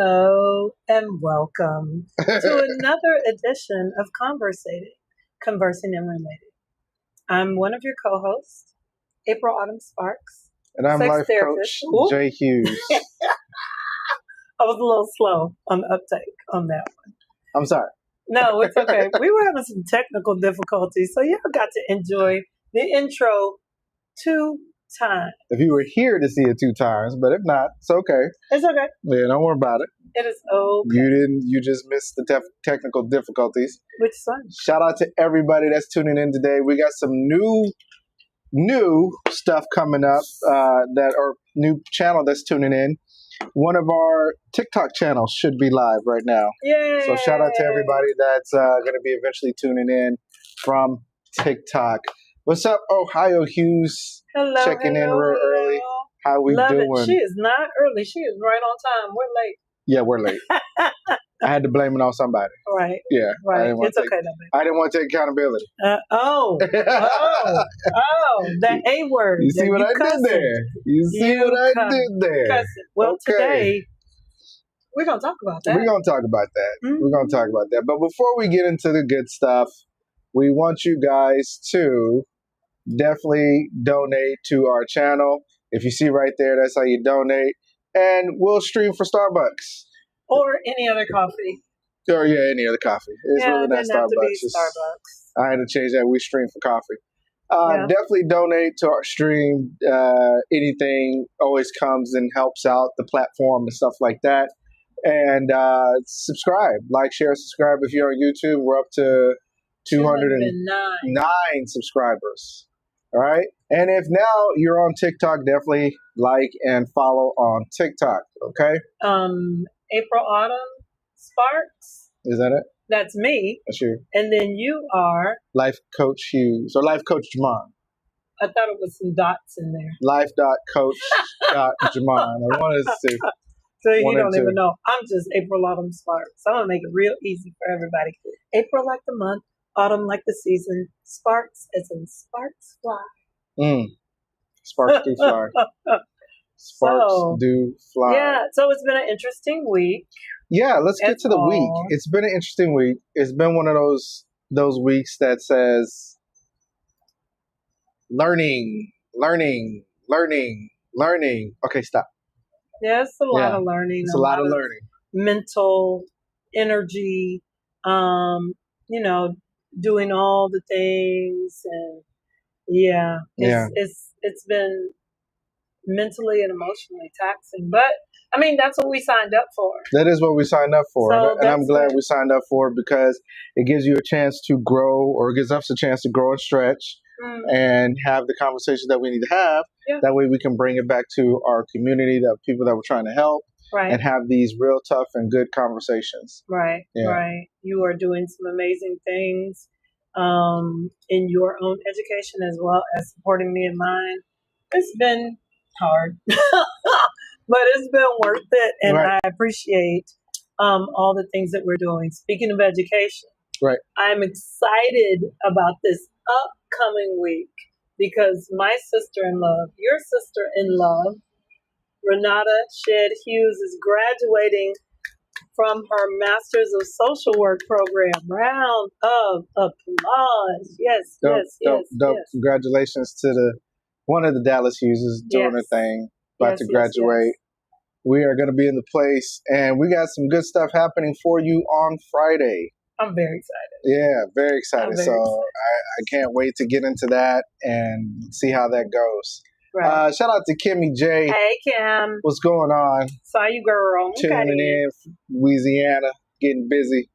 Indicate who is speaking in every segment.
Speaker 1: Hello and welcome to another edition of Conversating, Conversing and Relating. I'm one of your co-hosts, April Autumn Sparks,
Speaker 2: And I'm
Speaker 1: sex
Speaker 2: life
Speaker 1: therapist.
Speaker 2: coach Jay Hughes.
Speaker 1: I was a little slow on the uptake on that one.
Speaker 2: I'm sorry.
Speaker 1: No, it's okay. We were having some technical difficulties, so y'all got to enjoy the intro 2 times.
Speaker 2: If you were here to see it 2 times, but if not, it's okay.
Speaker 1: It's okay.
Speaker 2: Yeah, don't worry about it.
Speaker 1: It is okay.
Speaker 2: You just missed the technical difficulties.
Speaker 1: Which one?
Speaker 2: Shout out to everybody that's tuning in today. We got some new stuff coming up, or new channel that's tuning in. One of our TikTok channels should be live right now.
Speaker 1: Yay!
Speaker 2: So shout out to everybody that's going to be eventually tuning in from TikTok. What's up, Ohio Hughes?
Speaker 1: Hello,
Speaker 2: Checking in real early. How we
Speaker 1: Love
Speaker 2: doing?
Speaker 1: It. She is not early. She is right on time. We're late.
Speaker 2: Yeah, we're late. I had to blame it on somebody.
Speaker 1: Right.
Speaker 2: Yeah.
Speaker 1: Right. It's okay, though, baby.
Speaker 2: I didn't want to take accountability.
Speaker 1: The A word.
Speaker 2: You see what I did there? You see what I did there?
Speaker 1: Well,
Speaker 2: okay.
Speaker 1: Today, we're going to talk about that.
Speaker 2: We're going to talk about that.
Speaker 1: Mm-hmm.
Speaker 2: We're going to talk about that. But before we get into the good stuff, we want you guys to definitely donate to our channel. If you see right there, that's how you donate. And we'll stream for Starbucks.
Speaker 1: Or any other coffee.
Speaker 2: Or, yeah, any other coffee. It's really not
Speaker 1: Starbucks. Have to be
Speaker 2: Starbucks.
Speaker 1: Starbucks.
Speaker 2: I had to change that. We stream for coffee. Definitely donate to our stream. Anything always comes and helps out the platform and stuff like that. And subscribe. Like, share, subscribe. If you're on YouTube, we're up to 209 subscribers. All right. And if now you're on TikTok, definitely like and follow on TikTok. Okay.
Speaker 1: April Autumn Sparks.
Speaker 2: Is that it?
Speaker 1: That's me.
Speaker 2: That's you.
Speaker 1: And then you are
Speaker 2: Life Coach Hughes or Life Coach Jamon.
Speaker 1: I thought it was some dots in there.
Speaker 2: Life.coach.jamon. I wanted to.
Speaker 1: So you don't even know. I'm just April Autumn Sparks. I'm going to make it real easy for everybody. April like the month, autumn like the season, sparks as in sparks fly.
Speaker 2: Sparks do fly. Sparks do fly.
Speaker 1: Yeah, so it's been an interesting week.
Speaker 2: Yeah, let's get to the week. It's been an interesting week. It's been one of those weeks that says learning. Okay, stop.
Speaker 1: Yeah, it's a lot of learning.
Speaker 2: It's a lot of learning.
Speaker 1: Mental energy, doing all the things, and it's been mentally and emotionally taxing. But I mean, that's what we signed up for.
Speaker 2: That is what we signed up for,
Speaker 1: so
Speaker 2: and I'm glad we signed up for it because it gives you a chance to grow, or it gives us a chance to grow and stretch. And have the conversations that we need to have. Yeah. That way we can bring it back to our community, the people that we're trying to help, and have these real tough and good conversations.
Speaker 1: Right, right. You are doing some amazing things in your own education as well as supporting me in mine. It's been hard, but it's been worth it, and I appreciate all the things that we're doing. Speaking of education, I'm excited about this upcoming week because my sister-in-love, your sister-in-love, Renata Shedd Hughes, is graduating from her Masters of Social Work program. Round of applause. Yes, dope.
Speaker 2: Congratulations to one of the Dallas Hughes doing her thing, about to graduate. We are going to be in the place, and we got some good stuff happening for you on Friday.
Speaker 1: I'm very excited.
Speaker 2: Yeah, very excited. I can't wait to get into that and see how that goes. Right. Shout out to Kimmy J.
Speaker 1: Hey, Kim.
Speaker 2: What's going on?
Speaker 1: Saw you, girl.
Speaker 2: Tuning in, Louisiana, getting busy.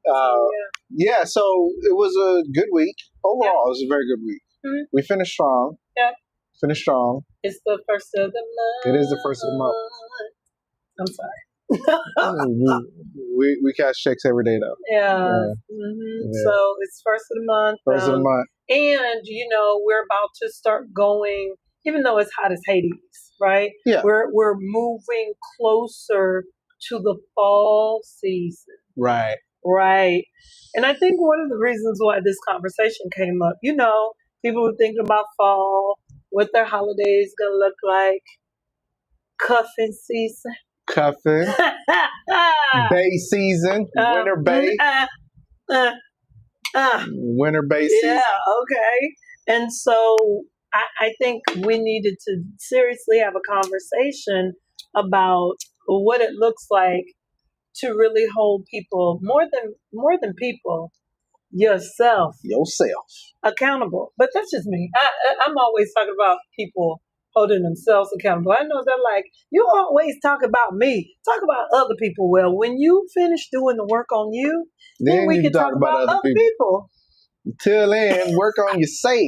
Speaker 2: So it was a good week. Overall, it was a very good week. Mm-hmm. We finished strong.
Speaker 1: Yep.
Speaker 2: Finished strong.
Speaker 1: It's the first of the month.
Speaker 2: It is the first of the month.
Speaker 1: I'm sorry.
Speaker 2: we cash checks every day though.
Speaker 1: Yeah. So it's first of the month.
Speaker 2: First of the month.
Speaker 1: And we're about to start going, even though it's hot as Hades, right?
Speaker 2: Yeah.
Speaker 1: We're moving closer to the fall season.
Speaker 2: Right.
Speaker 1: Right. And I think one of the reasons why this conversation came up, people were thinking about fall, what their holiday is gonna look like, cuffing season.
Speaker 2: Cuffing. Bay season. Winter bay. Winter bay season.
Speaker 1: Yeah, okay. And so I think we needed to seriously have a conversation about what it looks like to really hold people more than people, yourself accountable. But that's just me. I'm always talking about people holding themselves accountable. I know they're like, you always talk about me. Talk about other people. Well, when you finish doing the work on you, then we can talk about other people.
Speaker 2: Till then, work on yourself.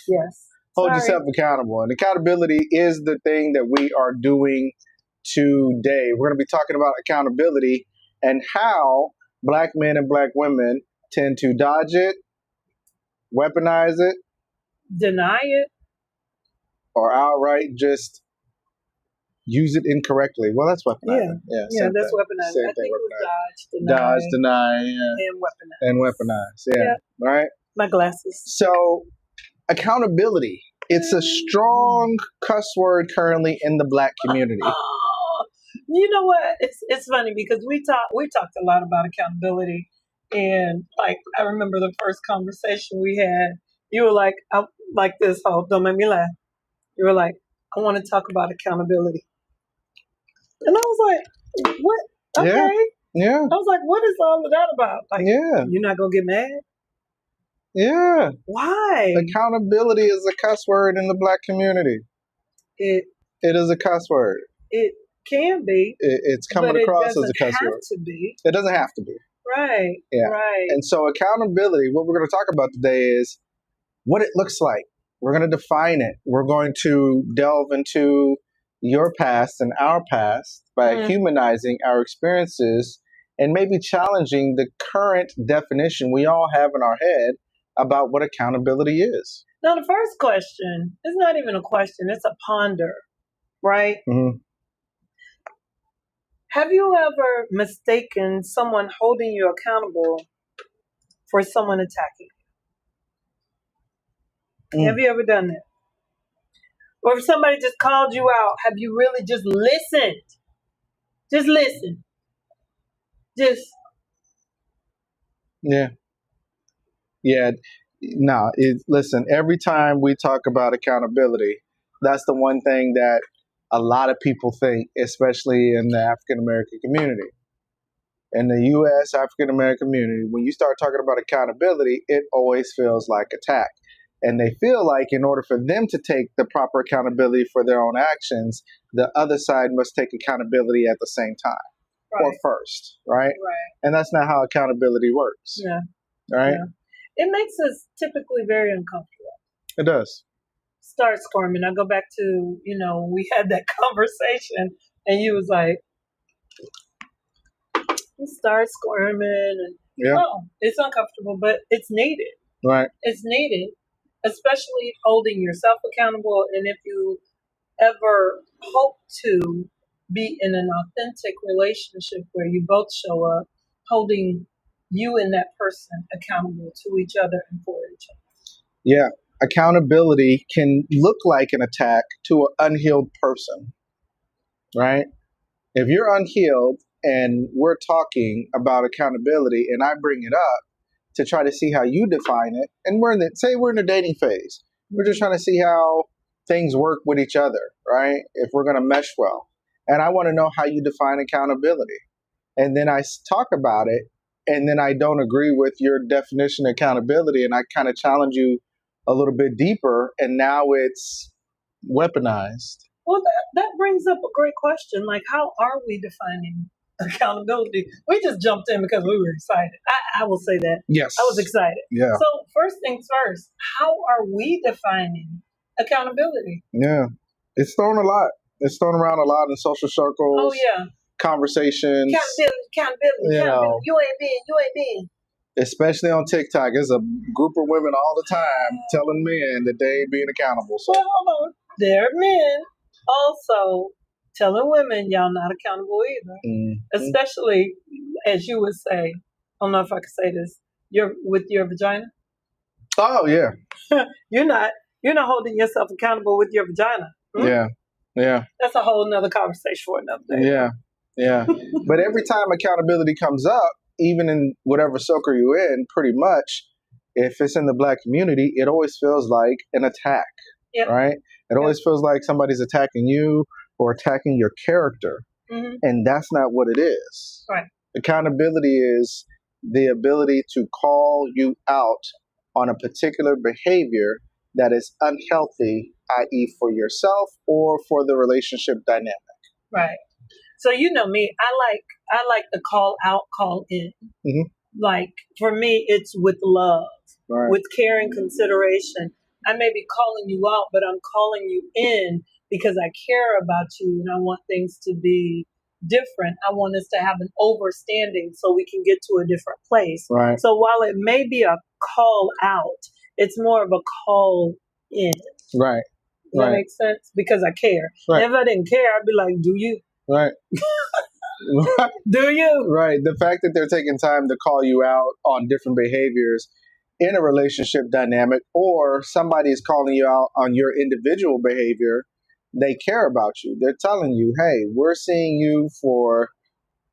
Speaker 1: Yes.
Speaker 2: Hold yourself accountable. And accountability is the thing that we are doing today. We're going to be talking about accountability and how Black men and Black women tend to dodge it, weaponize it,
Speaker 1: deny it,
Speaker 2: or outright just use it incorrectly. Well, that's weaponizing.
Speaker 1: Yeah, that's weaponizing. I think it was dodge,
Speaker 2: deny, and weaponize. Yeah. Right?
Speaker 1: My glasses.
Speaker 2: So, accountability. It's a strong cuss word currently in the Black community.
Speaker 1: You know what? It's funny because we talked a lot about accountability, and like I remember the first conversation we had. You were like, "I like this. Hope don't make me laugh." You were like, "I want to talk about accountability," and I was like, "What? Okay."
Speaker 2: Yeah.
Speaker 1: I was like, "What is all of that about?" Like, you're not gonna get mad?
Speaker 2: Yeah.
Speaker 1: Why?
Speaker 2: Accountability is a cuss word in the Black community. It is a cuss word.
Speaker 1: It can be.
Speaker 2: It's coming across as a cuss word.
Speaker 1: It doesn't have to be.
Speaker 2: It doesn't have to be.
Speaker 1: Right.
Speaker 2: Yeah.
Speaker 1: Right.
Speaker 2: And so accountability, what we're going to talk about today is what it looks like. We're going to define it. We're going to delve into your past and our past by humanizing our experiences and maybe challenging the current definition we all have in our head about what accountability is.
Speaker 1: Now, the first question is not even a question. It's a ponder, right?
Speaker 2: Mm-hmm.
Speaker 1: Have you ever mistaken someone holding you accountable for someone attacking you? Have you ever done that? Or if somebody just called you out, have you really just listened? Just listen.
Speaker 2: Yeah. No, listen, every time we talk about accountability, that's the one thing that a lot of people think, especially in the African American community. In the U.S. African American community, when you start talking about accountability, it always feels like attack. And they feel like in order for them to take the proper accountability for their own actions, the other side must take accountability at the same time or first, right? And that's not how accountability works.
Speaker 1: Yeah.
Speaker 2: Right?
Speaker 1: Yeah. It makes us typically very uncomfortable.
Speaker 2: It does.
Speaker 1: Start squirming. I go back to, we had that conversation and you was like, you start squirming and it's uncomfortable, but it's needed.
Speaker 2: Right.
Speaker 1: It's needed, especially holding yourself accountable. And if you ever hope to be in an authentic relationship where you both show up holding you and that person accountable to each other and for each other.
Speaker 2: Yeah. Accountability can look like an attack to an unhealed person, right? If you're unhealed and we're talking about accountability and I bring it up to try to see how you define it, and we're in the dating phase. We're just trying to see how things work with each other, right? If we're going to mesh well. And I want to know how you define accountability. And then I talk about it, and then I don't agree with your definition of accountability, and I kind of challenge you a little bit deeper, and now it's weaponized.
Speaker 1: Well, that brings up a great question. Like, how are we defining accountability? We just jumped in because we were excited. I will say that.
Speaker 2: Yes.
Speaker 1: I was excited.
Speaker 2: Yeah.
Speaker 1: So first things first, how are we defining accountability?
Speaker 2: Yeah. It's thrown a lot. It's thrown around a lot in social circles.
Speaker 1: Oh, yeah.
Speaker 2: Conversations.
Speaker 1: Accountability. You ain't been.
Speaker 2: Especially on TikTok. There's a group of women all the time telling men that they ain't being accountable. So.
Speaker 1: Well, hold on. There are men also telling women y'all not accountable either. Mm-hmm. Especially, as you would say, I don't know if I could say this, with your vagina.
Speaker 2: Oh, yeah.
Speaker 1: You're not holding yourself accountable with your vagina.
Speaker 2: Hmm? Yeah.
Speaker 1: That's a whole nother conversation for another day.
Speaker 2: Yeah. Yeah. But every time accountability comes up, even in whatever circle you're in, pretty much, if it's in the Black community, it always feels like an attack,
Speaker 1: Yep.
Speaker 2: right? It always feels like somebody's attacking you or attacking your character.
Speaker 1: Mm-hmm.
Speaker 2: And that's not what it is.
Speaker 1: Right.
Speaker 2: Accountability is the ability to call you out on a particular behavior that is unhealthy, i.e., for yourself or for the relationship dynamic.
Speaker 1: Right. So you know me, I like the call out, call in.
Speaker 2: Mm-hmm.
Speaker 1: Like for me, it's with love,
Speaker 2: Right.
Speaker 1: with care and consideration. I may be calling you out, but I'm calling you in because I care about you and I want things to be different. I want us to have an overstanding so we can get to a different place.
Speaker 2: Right.
Speaker 1: So while it may be a call out, it's more of a call in.
Speaker 2: Right.
Speaker 1: Does that make sense? Because I care.
Speaker 2: Right.
Speaker 1: If I didn't care, I'd be like, do you?
Speaker 2: Right.
Speaker 1: Do you?
Speaker 2: Right. The fact that they're taking time to call you out on different behaviors in a relationship dynamic, or somebody is calling you out on your individual behavior, they care about you. They're telling you, hey, we're seeing you for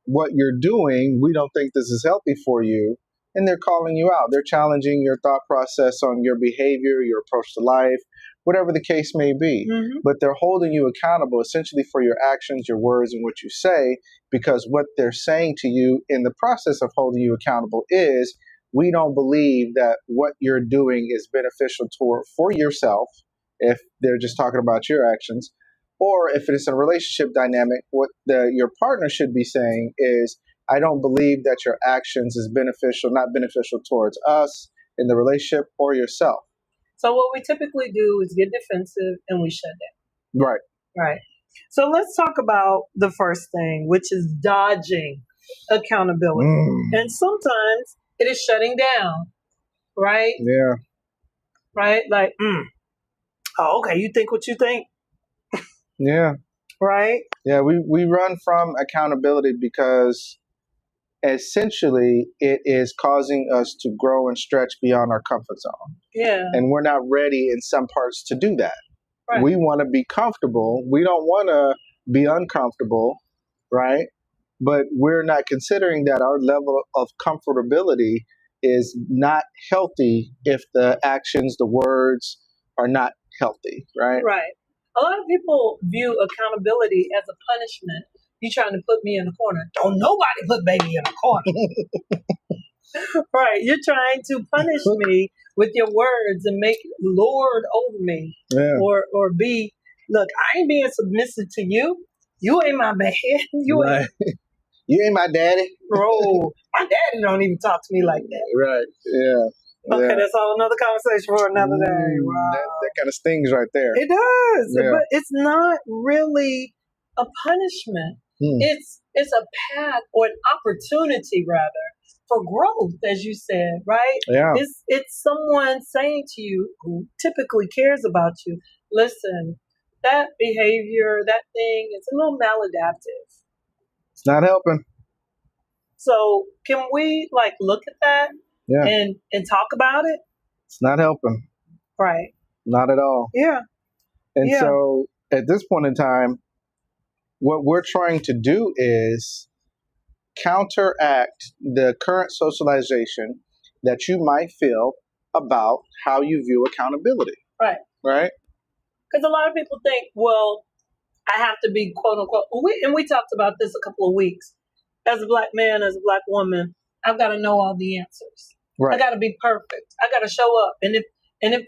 Speaker 2: what you're doing. We don't think this is healthy for you. And they're calling you out. They're challenging your thought process on your behavior, your approach to life, whatever the case may be.
Speaker 1: Mm-hmm.
Speaker 2: But they're holding you accountable essentially for your actions, your words, and what you say, because what they're saying to you in the process of holding you accountable is, we don't believe that what you're doing is beneficial for yourself, if they're just talking about your actions, or if it's a relationship dynamic, what your partner should be saying is, I don't believe that your actions is not beneficial towards us in the relationship or yourself.
Speaker 1: So what we typically do is get defensive and we shut down.
Speaker 2: Right.
Speaker 1: Right. So let's talk about the first thing, which is dodging accountability. And sometimes it is shutting down, right?
Speaker 2: Yeah.
Speaker 1: Right? Like, oh, okay, you think what you think.
Speaker 2: Yeah.
Speaker 1: Right?
Speaker 2: Yeah, we run from accountability because essentially it is causing us to grow and stretch beyond our comfort zone.
Speaker 1: Yeah.
Speaker 2: And we're not ready in some parts to do that.
Speaker 1: Right.
Speaker 2: We want to be comfortable. We don't want to be uncomfortable, right? But we're not considering that our level of comfortability is not healthy if the actions, the words are not healthy, right?
Speaker 1: Right. A lot of people view accountability as a punishment. You trying to put me in the corner. Don't nobody put baby in the corner. Right. You're trying to punish me with your words and make lord over me.
Speaker 2: Yeah.
Speaker 1: Or be, look, I ain't being submissive to you. You ain't my man.
Speaker 2: Right. You ain't my daddy.
Speaker 1: Bro, my daddy don't even talk to me like that.
Speaker 2: Right. Yeah.
Speaker 1: Okay,
Speaker 2: yeah.
Speaker 1: That's all another conversation for another day. Wow.
Speaker 2: That kind of stings right there.
Speaker 1: It does.
Speaker 2: Yeah.
Speaker 1: But it's not really a punishment. It's a path or an opportunity rather for growth, as you said, right?
Speaker 2: Yeah.
Speaker 1: It's someone saying to you who typically cares about you, listen, that behavior, that thing is a little maladaptive.
Speaker 2: It's not helping.
Speaker 1: So can we look at that and talk about it?
Speaker 2: It's not helping.
Speaker 1: Right.
Speaker 2: Not at all.
Speaker 1: Yeah.
Speaker 2: And so at this point in time, what we're trying to do is counteract the current socialization that you might feel about how you view accountability.
Speaker 1: Right.
Speaker 2: Right?
Speaker 1: Because a lot of people think, well, I have to be quote unquote, we talked about this a couple of weeks. As a Black man, as a Black woman, I've got to know all the answers.
Speaker 2: Right.
Speaker 1: I got to be perfect. I got to show up. And if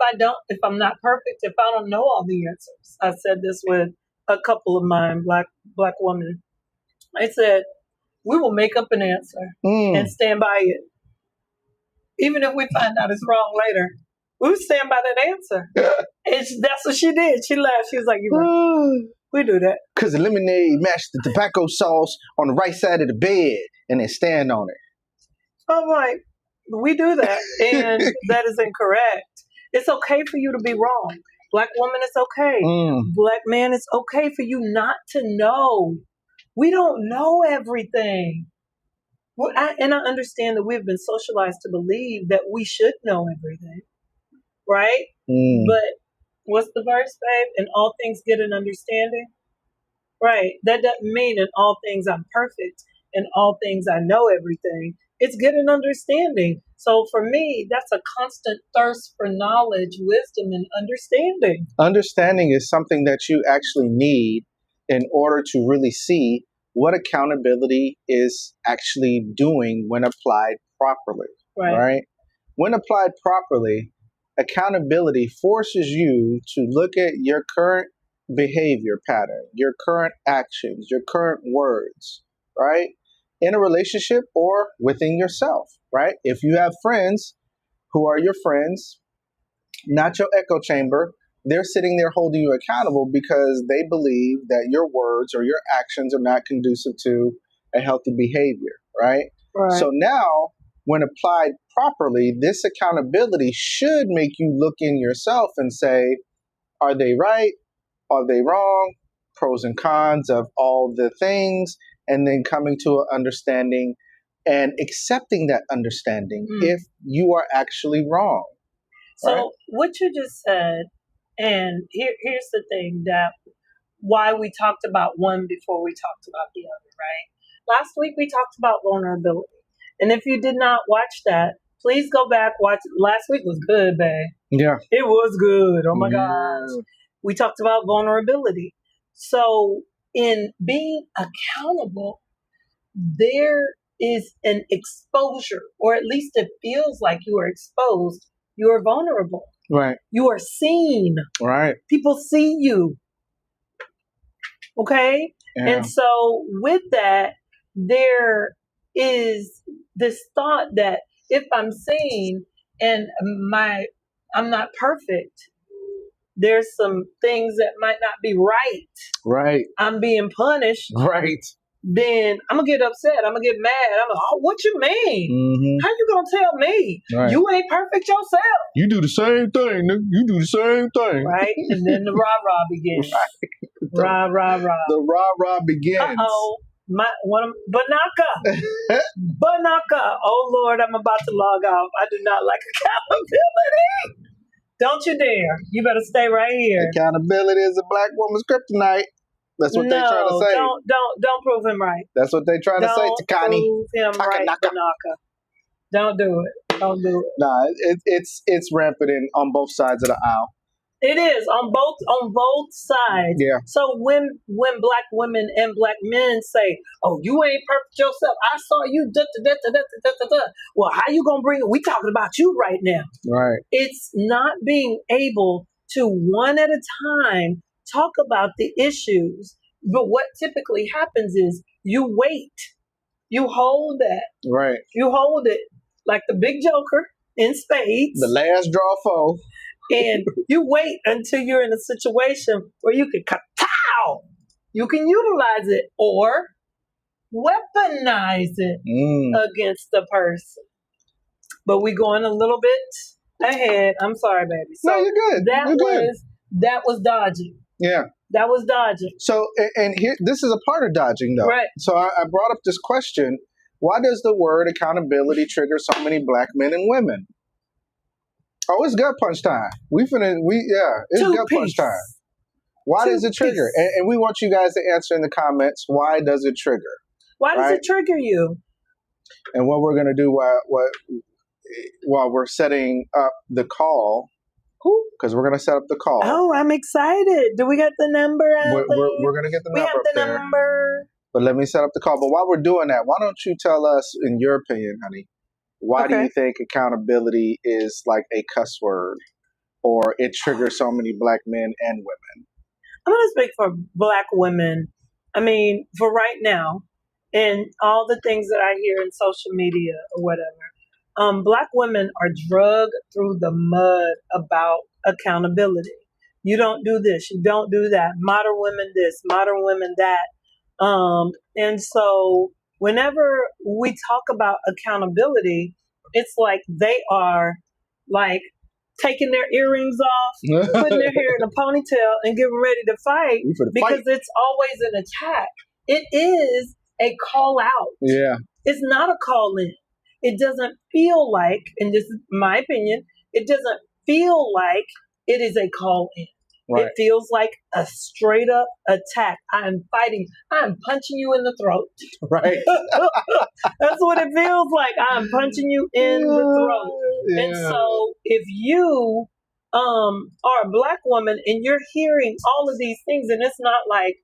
Speaker 1: I'm not perfect, if I don't know all the answers, I said this with a couple of mine, Black women. I said, we will make up an answer and stand by it. Even if we find out it's wrong later, we would stand by that answer. And that's what she did. She laughed. She was like, we do that.
Speaker 2: Because the lemonade matched the tobacco sauce on the right side of the bed and then stand on it.
Speaker 1: I'm like, we do that. And that is incorrect. It's okay for you to be wrong. Black woman, it's okay. Black man, it's okay for you not to know. We don't know everything. Well, I understand that we've been socialized to believe that we should know everything. Right? But what's the verse, babe? In all things get an understanding. Right. That doesn't mean in all things I'm perfect, in all things I know everything. It's get an understanding. So for me, that's a constant thirst for knowledge, wisdom, and understanding.
Speaker 2: Understanding is something that you actually need in order to really see what accountability is actually doing when applied properly. Right? When applied properly, accountability forces you to look at your current behavior pattern, your current actions, your current words, right? In a relationship or within yourself, right? If you have friends who are your friends, not your echo chamber, they're sitting there holding you accountable because they believe that your words or your actions are not conducive to a healthy behavior, right? So now, when applied properly, this accountability should make you look in yourself and say, are they right? Are they wrong? Pros and cons of all the things, and then coming to an understanding and accepting that understanding if you are actually wrong.
Speaker 1: So what you just said, and here's the thing that why we talked about one before we talked about the other, right? Last week we talked about vulnerability. And if you did not watch that, please go back, watch it. Last week was good, babe.
Speaker 2: Yeah.
Speaker 1: It was good. Oh my gosh. We talked about vulnerability. So in being accountable, there is an exposure, or at least it feels like you are exposed. You are vulnerable.
Speaker 2: Right.
Speaker 1: You are seen.
Speaker 2: Right.
Speaker 1: People see you. Okay?
Speaker 2: Yeah.
Speaker 1: And so with that, there is this thought that if I'm seen and I'm not perfect, there's some things that might not be right.
Speaker 2: Right.
Speaker 1: I'm being punished.
Speaker 2: Right.
Speaker 1: Then I'm gonna get upset. I'm gonna get mad. I'm like, oh, what you mean?
Speaker 2: Mm-hmm.
Speaker 1: How you gonna tell me?
Speaker 2: Right.
Speaker 1: You ain't perfect yourself.
Speaker 2: You do the same thing, nigga. You do the same thing.
Speaker 1: Right? And then the rah-rah begins. Right. Rah.
Speaker 2: The rah-rah begins.
Speaker 1: Uh-oh. Banaka. Banaka. Oh, Lord, I'm about to log off. I do not like accountability. Don't you dare. You better stay right here.
Speaker 2: Accountability is a black woman's kryptonite. That's what they're trying to say.
Speaker 1: Don't prove him right.
Speaker 2: That's what they're trying to say, Takani.
Speaker 1: Don't prove him right, Banaka. Don't do it. Don't do it.
Speaker 2: Nah, it's rampant on both sides of the aisle.
Speaker 1: It is on both sides.
Speaker 2: Yeah.
Speaker 1: So when black women and black men say, "Oh, you ain't perfect yourself. I saw you." Well, how you gonna bring it? We talking about you right now.
Speaker 2: Right.
Speaker 1: It's not being able to one at a time talk about the issues. But what typically happens is you wait. You hold that.
Speaker 2: Right.
Speaker 1: You hold it like the big joker in spades.
Speaker 2: The last draw foe.
Speaker 1: And you wait until you're in a situation where you can ka-pow! You can utilize it or weaponize it against the person. But we going a little bit ahead. I'm sorry, baby. So
Speaker 2: no, you're good.
Speaker 1: That was dodging.
Speaker 2: Yeah.
Speaker 1: That was dodging.
Speaker 2: So, and here, this is a part of dodging, though.
Speaker 1: Right.
Speaker 2: So I brought up this question: why does the word accountability trigger so many black men and women? Oh, it's gut punch time. It's gut punch time. Why does it trigger? And we want you guys to answer in the comments. Why does it trigger?
Speaker 1: Why does it trigger you?
Speaker 2: And what we're going to do while we're setting up the call, because we're going to set up the call.
Speaker 1: Oh, I'm excited. Do we get the number out
Speaker 2: We're going to get the number up there.
Speaker 1: We have the number.
Speaker 2: But let me set up the call. But while we're doing that, why don't you tell us, in your opinion, honey, why do you think accountability is like a cuss word, or it triggers so many black men and women?
Speaker 1: I'm going to speak for black women. I mean, for right now, and all the things that I hear in social media or whatever, black women are drugged through the mud about accountability. You don't do this, you don't do that. Modern women this, modern women that. And so whenever we talk about accountability, it's like they are like taking their earrings off, putting their hair in a ponytail and getting ready to fight because it's always an attack. It is a call out.
Speaker 2: Yeah.
Speaker 1: It's not a call in. It doesn't feel like, and this is my opinion, it doesn't feel like it is a call in. It feels like a straight up attack. I'm fighting. I'm punching you in the throat.
Speaker 2: Right.
Speaker 1: That's what it feels like. I'm punching you in the throat.
Speaker 2: Yeah.
Speaker 1: And so if you are a Black woman and you're hearing all of these things, and it's not like,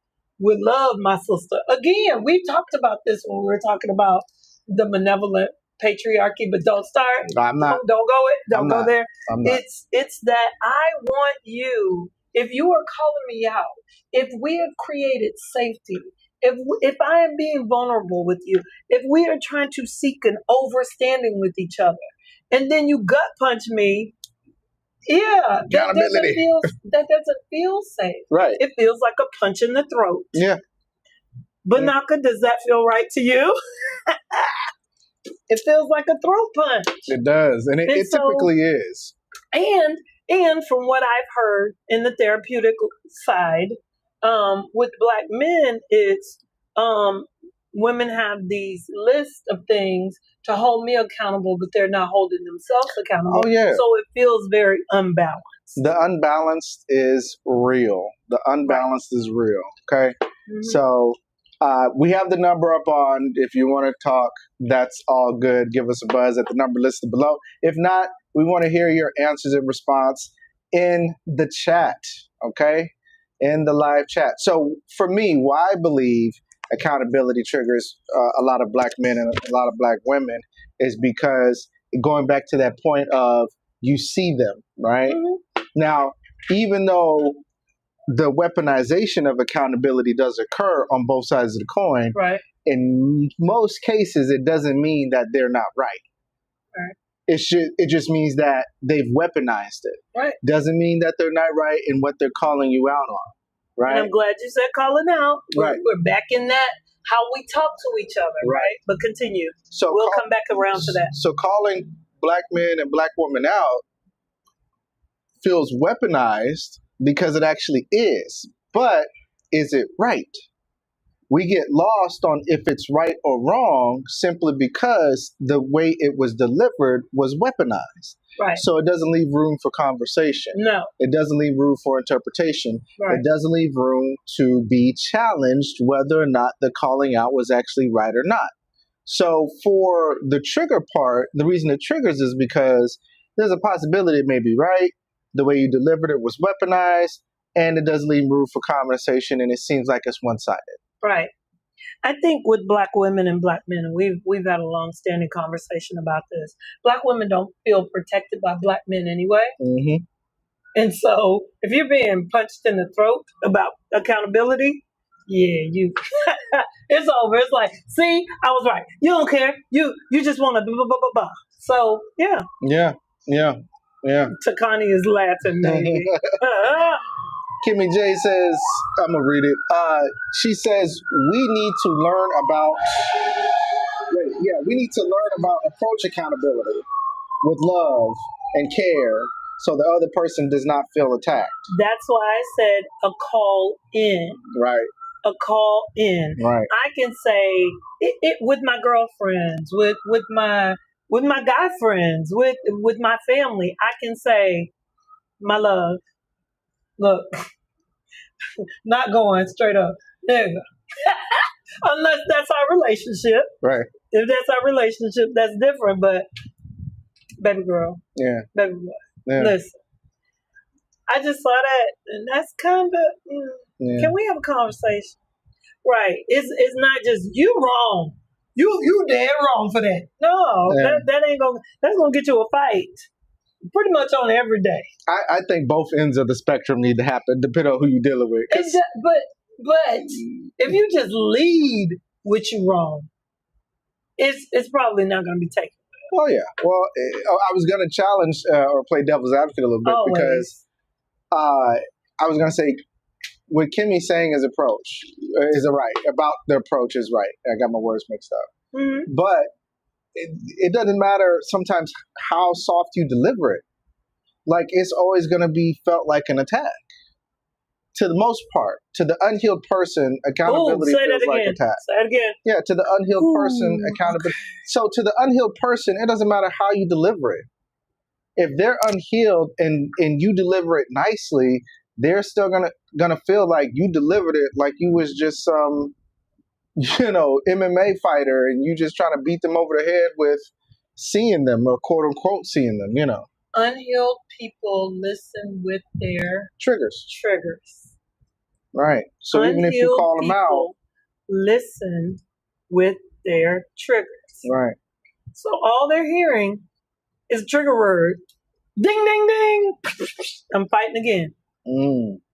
Speaker 1: with love, my sister. Again, we talked about this when we were talking about the malevolent patriarchy, but don't start.
Speaker 2: I'm not.
Speaker 1: Don't go there.
Speaker 2: I'm not.
Speaker 1: It's that I want you, if you are calling me out, if we have created safety, if I am being vulnerable with you, if we are trying to seek an overstanding with each other, and then you gut punch me, that doesn't feel safe.
Speaker 2: Right.
Speaker 1: It feels like a punch in the throat.
Speaker 2: Yeah.
Speaker 1: Banaka, does that feel right to you? It feels like a throat punch.
Speaker 2: It does, and it typically is.
Speaker 1: And from what I've heard in the therapeutic side, with Black men, it's women have these lists of things to hold me accountable, but they're not holding themselves accountable.
Speaker 2: Oh, yeah.
Speaker 1: So it feels very unbalanced.
Speaker 2: The unbalanced is real. Is real. Okay. Mm-hmm. So we have the number up on. If you want to talk, that's all good. Give us a buzz at the number listed below. If not, we want to hear your answers and response in the chat. Okay. In the live chat. So for me, why I believe accountability triggers a lot of Black men and a lot of Black women is because going back to that point of you see them, right? Mm-hmm. Now, even though the weaponization of accountability does occur on both sides of the coin,
Speaker 1: right?
Speaker 2: In most cases, it doesn't mean that they're not right.
Speaker 1: Right.
Speaker 2: It just means that they've weaponized it.
Speaker 1: Right.
Speaker 2: Doesn't mean that they're not right in what they're calling you out on. Right.
Speaker 1: And I'm glad you said calling out.
Speaker 2: Right.
Speaker 1: We're back in that, how we talk to each other, right? But continue. So we'll come back around to that.
Speaker 2: So calling Black men and Black women out feels weaponized because it actually is. But is it right? We get lost on if it's right or wrong simply because the way it was delivered was weaponized.
Speaker 1: Right.
Speaker 2: So it doesn't leave room for conversation.
Speaker 1: No.
Speaker 2: It doesn't leave room for interpretation.
Speaker 1: Right.
Speaker 2: It doesn't leave room to be challenged whether or not the calling out was actually right or not. So for the trigger part, the reason it triggers is because there's a possibility it may be right. The way you delivered it was weaponized, and it doesn't leave room for conversation, and it seems like it's one-sided.
Speaker 1: Right. I think with Black women and Black men, and we've had a long-standing conversation about this. Black women don't feel protected by Black men anyway.
Speaker 2: Mm-hmm.
Speaker 1: And so if you're being punched in the throat about accountability, it's over. It's like, see, I was right. You don't care. You just want to blah, blah, blah, blah. So, yeah.
Speaker 2: Yeah.
Speaker 1: Takani is laughing, baby.
Speaker 2: Kimmy J says, I'm going to read it. She says, we need to learn about approach accountability with love and care so the other person does not feel attacked.
Speaker 1: That's why I said a call in.
Speaker 2: Right.
Speaker 1: A call in.
Speaker 2: Right.
Speaker 1: I can say it with my girlfriends, with my guy friends, with my family. I can say, my love, look, not going straight up. There you go. Unless that's our relationship.
Speaker 2: Right.
Speaker 1: If that's our relationship, that's different. But baby girl.
Speaker 2: Yeah.
Speaker 1: Baby boy. Yeah. Listen. I just saw that, and that's kind of. Can we have a conversation? Right. It's not just you wrong. You dead wrong for that. No, that ain't gonna. That's gonna get you a fight. Pretty much on every day.
Speaker 2: I think both ends of the spectrum need to happen, depending on who you're dealing with.
Speaker 1: But if you just lead with you wrong, it's probably not going to be taken.
Speaker 2: Oh yeah. Well, I was going to challenge or play devil's advocate a little bit because I was going to say what Kimmy's saying is right about the approach is right. I got my words mixed up, but. It doesn't matter sometimes how soft you deliver it. Like, it's always going to be felt like an attack. To the most part. To the unhealed person, accountability feels like attack.
Speaker 1: Say it again.
Speaker 2: Yeah, to the unhealed person, accountability. So to the unhealed person, it doesn't matter how you deliver it. If they're unhealed and you deliver it nicely, they're still gonna feel like you delivered it like you was just some, MMA fighter, and you just trying to beat them over the head with seeing them, or quote unquote seeing them.
Speaker 1: Unhealed people listen with their
Speaker 2: Triggers. Right. So even if you call them out,
Speaker 1: listen with their triggers.
Speaker 2: Right.
Speaker 1: So all they're hearing is a trigger word. Ding, ding, ding. I'm fighting again.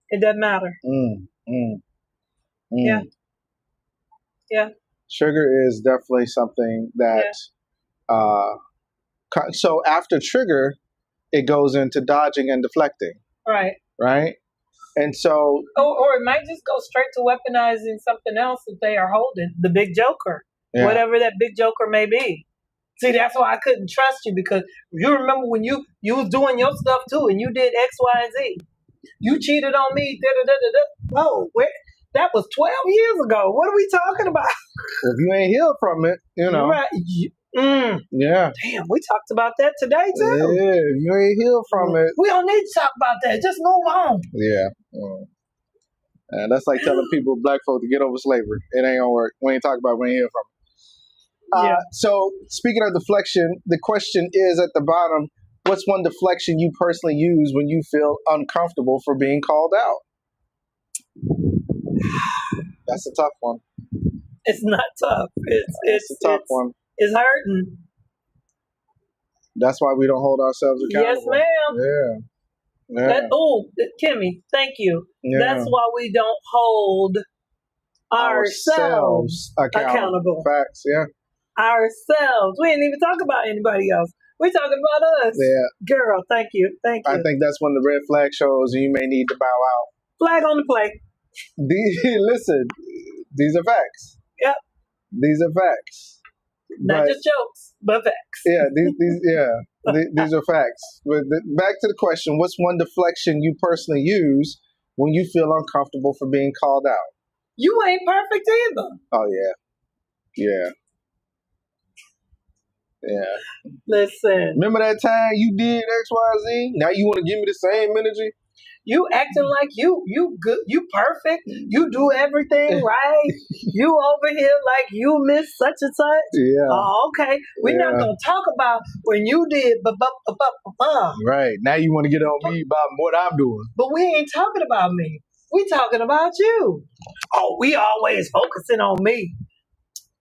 Speaker 1: It doesn't matter. Yeah.
Speaker 2: Trigger is definitely something that, so after trigger, it goes into dodging and deflecting. Right. And so,
Speaker 1: or it might just go straight to weaponizing something else that they are holding, the big joker, whatever that big joker may be. See, that's why I couldn't trust you, because you remember when you was doing your stuff too, and you did X, Y, and Z. You cheated on me. Whoa, that was 12 years ago. What are we talking about?
Speaker 2: If you ain't healed from it,
Speaker 1: Right.
Speaker 2: Yeah.
Speaker 1: Damn, we talked about that today too.
Speaker 2: Yeah, if you ain't healed from it,
Speaker 1: we don't need to talk about that. Just move on.
Speaker 2: Yeah. And that's like telling people, black folk, to get over slavery. It ain't gonna work. We ain't talking about it. We ain't healed from it. So speaking of deflection, the question is at the bottom: what's one deflection you personally use when you feel uncomfortable for being called out? That's a tough one.
Speaker 1: It's not tough. It's a tough one. It's hurting.
Speaker 2: That's why we don't hold ourselves accountable.
Speaker 1: Yes, ma'am.
Speaker 2: Yeah.
Speaker 1: Kimmy, thank you. Yeah. That's why we don't hold ourselves accountable.
Speaker 2: Facts, yeah.
Speaker 1: Ourselves. We didn't even talk about anybody else. We're talking about us.
Speaker 2: Yeah.
Speaker 1: Girl, thank you.
Speaker 2: I think that's when the red flag shows and you may need to bow out.
Speaker 1: Flag on the play.
Speaker 2: Listen, these are facts.
Speaker 1: Yep.
Speaker 2: These are facts.
Speaker 1: Not just jokes, but facts.
Speaker 2: Yeah, these are facts. But back to the question, what's one deflection you personally use when you feel uncomfortable for being called out?
Speaker 1: You ain't perfect either.
Speaker 2: Oh, yeah.
Speaker 1: Listen.
Speaker 2: Remember that time you did X, Y, Z? Now you want to give me the same energy?
Speaker 1: You acting like you good, you perfect, you do everything right. You over here like you miss such and such.
Speaker 2: Yeah.
Speaker 1: Oh, okay. We're not gonna talk about when you did
Speaker 2: Right. Now you want to get on me about what I'm doing.
Speaker 1: But we ain't talking about me. We talking about you. Oh, we always focusing on me.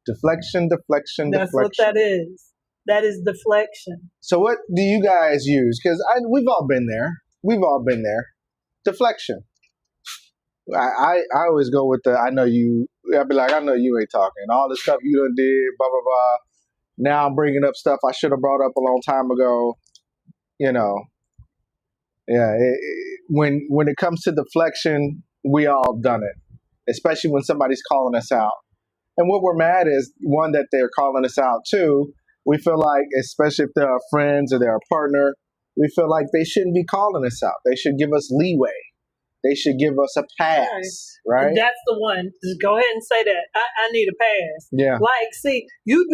Speaker 2: Deflection.
Speaker 1: That's what that is. That is deflection.
Speaker 2: So what do you guys use? Because we've all been there. Deflection. I always go with I know you. I'll be like, I know you ain't talking. All the stuff you done did, blah, blah, blah. Now I'm bringing up stuff I should have brought up a long time ago. Yeah. When it comes to deflection, we all done it, especially when somebody's calling us out. And what we're mad is, one, that they're calling us out. Two, we feel like, especially if they're our friends or they're our partner, we feel like they shouldn't be calling us out. They should give us leeway. They should give us a pass, right?
Speaker 1: That's the one. Just go ahead and say that. I need a pass.
Speaker 2: Yeah.
Speaker 1: Like, see, you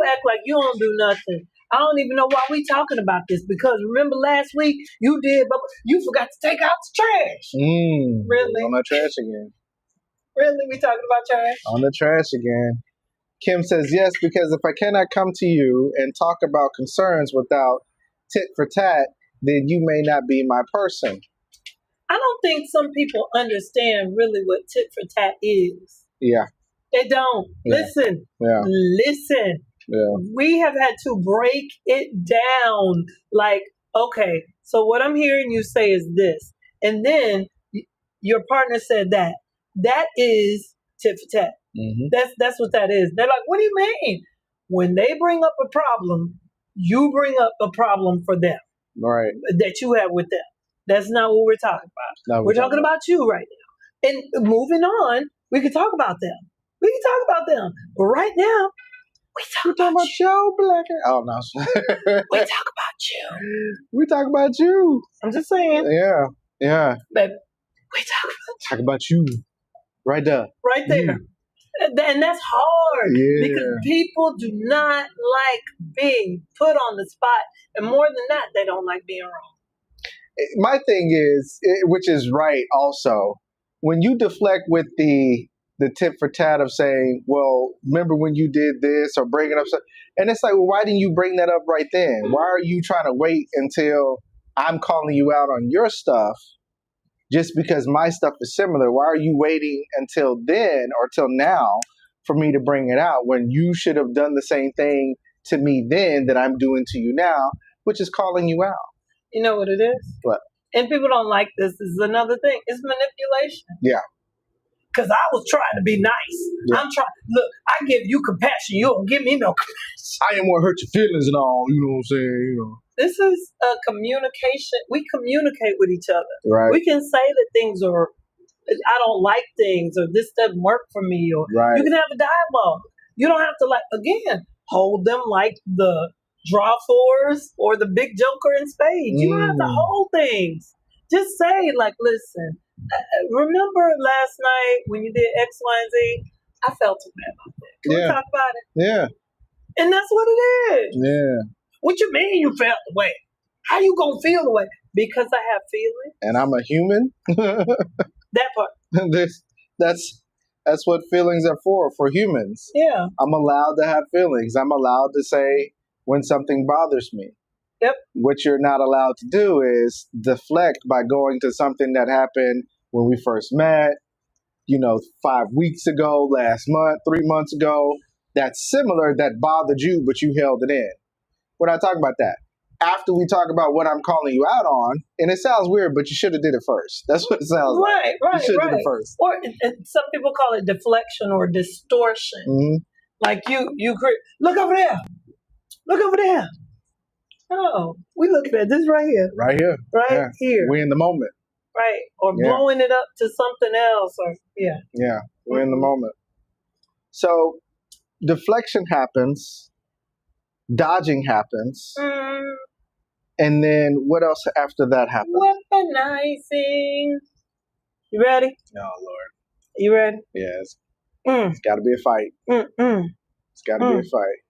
Speaker 1: act like you don't do nothing. I don't even know why we talking about this, because remember last week you did, but you forgot to take out the trash. Really?
Speaker 2: On the trash again.
Speaker 1: Really? We talking about trash?
Speaker 2: On the trash again. Kim says, yes, because if I cannot come to you and talk about concerns without tit for tat, then you may not be my person.
Speaker 1: I don't think some people understand really what tit for tat is.
Speaker 2: Yeah.
Speaker 1: They don't.
Speaker 2: Yeah.
Speaker 1: Listen.
Speaker 2: Yeah.
Speaker 1: Listen.
Speaker 2: Yeah.
Speaker 1: We have had to break it down. Like, okay, so what I'm hearing you say is this. And then your partner said that. That is tit for tat.
Speaker 2: Mm-hmm.
Speaker 1: That's what that is. They're like, what do you mean? When they bring up a problem, you bring up a problem for them.
Speaker 2: Right.
Speaker 1: That you have with them. That's not what we're talking about.
Speaker 2: No,
Speaker 1: we're talking about you right now. And moving on, we can talk about them. But right now, we talk about
Speaker 2: you, Black. Oh, no.
Speaker 1: We talk about you.
Speaker 2: We talk about you.
Speaker 1: I'm just saying.
Speaker 2: Yeah.
Speaker 1: Baby, we
Speaker 2: talk about you. Right there.
Speaker 1: Right there. You. And that's hard.
Speaker 2: Yeah.
Speaker 1: Because people do not like being put on the spot. And more than that, they don't like being wrong.
Speaker 2: my thing is, which is right also, when you deflect with the tit for tat of saying, well, remember when you did this or bringing up stuff, and it's like, well, why didn't you bring that up right then? Why are you trying to wait until I'm calling you out on your stuff just because my stuff is similar? Why are you waiting until then or till now for me to bring it out when you should have done the same thing to me then that I'm doing to you now, which is calling you out?
Speaker 1: You know what it is?
Speaker 2: What?
Speaker 1: And people don't like this. This is another thing. It's manipulation.
Speaker 2: Yeah.
Speaker 1: Because I was trying to be nice. Yeah. I'm trying. Look, I give you compassion. You don't give me no compassion.
Speaker 2: I didn't want to hurt your feelings and all. You know what I'm saying? You know.
Speaker 1: This is a communication. We communicate with each other.
Speaker 2: Right.
Speaker 1: We can say that things are, I don't like things, or this doesn't work for me, or
Speaker 2: right.
Speaker 1: You can have a dialogue. You don't have to, hold them like the draw fours or the big joker in spades. You don't have to hold things. Just say, listen, remember last night when you did X, Y, and Z? I felt too bad about that. Can we talk about it?
Speaker 2: Yeah.
Speaker 1: And that's what it is.
Speaker 2: Yeah.
Speaker 1: What you mean you felt the way? How you gonna feel the way? Because I have feelings.
Speaker 2: And I'm a human.
Speaker 1: That part.
Speaker 2: That's what feelings are for humans.
Speaker 1: Yeah.
Speaker 2: I'm allowed to have feelings. I'm allowed to say when something bothers me.
Speaker 1: Yep.
Speaker 2: What you're not allowed to do is deflect by going to something that happened when we first met, 5 weeks ago, last month, 3 months ago, that's similar, that bothered you, but you held it in. We're not talking about that. After we talk about what I'm calling you out on, and it sounds weird, but you should have did it first. That's what it sounds like.
Speaker 1: Right,
Speaker 2: you should have did it first.
Speaker 1: Or some people call it deflection or distortion.
Speaker 2: Mm-hmm.
Speaker 1: Like you look over there. Look over there. Oh, we looking at this right here.
Speaker 2: Right here.
Speaker 1: Right here.
Speaker 2: We're in the moment.
Speaker 1: Right. Or blowing it up to something else. Yeah,
Speaker 2: we're in the moment. So deflection happens. Dodging happens. And then what else after that happens?
Speaker 1: Weaponizing. You ready?
Speaker 2: Oh, Lord.
Speaker 1: You ready?
Speaker 2: Yes. It's got to be a fight. It's got to be a fight.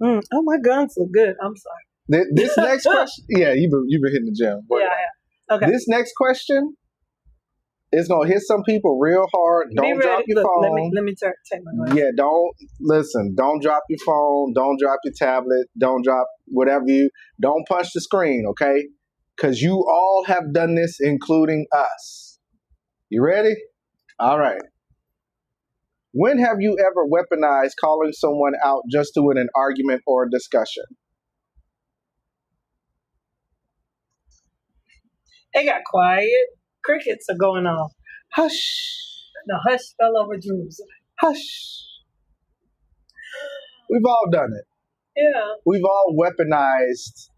Speaker 1: Oh, my guns look good. I'm sorry.
Speaker 2: This next question, you've been hitting the gym.
Speaker 1: Yeah. Okay.
Speaker 2: This next question is gonna hit some people real hard. Don't drop your phone.
Speaker 1: Let me take my glasses.
Speaker 2: Yeah, don't drop your phone. Don't drop your tablet. Don't drop whatever don't punch the screen, okay? Because you all have done this, including us. You ready? All right. When have you ever weaponized calling someone out just to win an argument or a discussion?
Speaker 1: It got quiet. Crickets are going off.
Speaker 2: Hush.
Speaker 1: The hush fell over Jerusalem.
Speaker 2: Hush. We've all done it.
Speaker 1: Yeah.
Speaker 2: We've all weaponized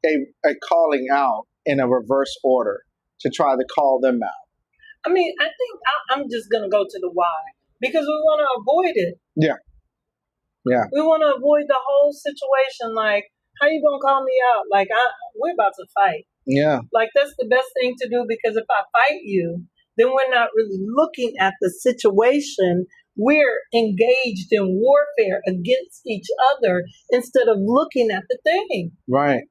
Speaker 2: a calling out in a reverse order to try to call them out.
Speaker 1: I mean, I think I'm just going to go to the why. Because we want to avoid it.
Speaker 2: Yeah. Yeah.
Speaker 1: We want to avoid the whole situation. Like, how you going to call me out? Like, we're about to fight.
Speaker 2: Yeah.
Speaker 1: Like, that's the best thing to do, because if I fight you, then we're not really looking at the situation. We're engaged in warfare against each other instead of looking at the thing.
Speaker 2: Right.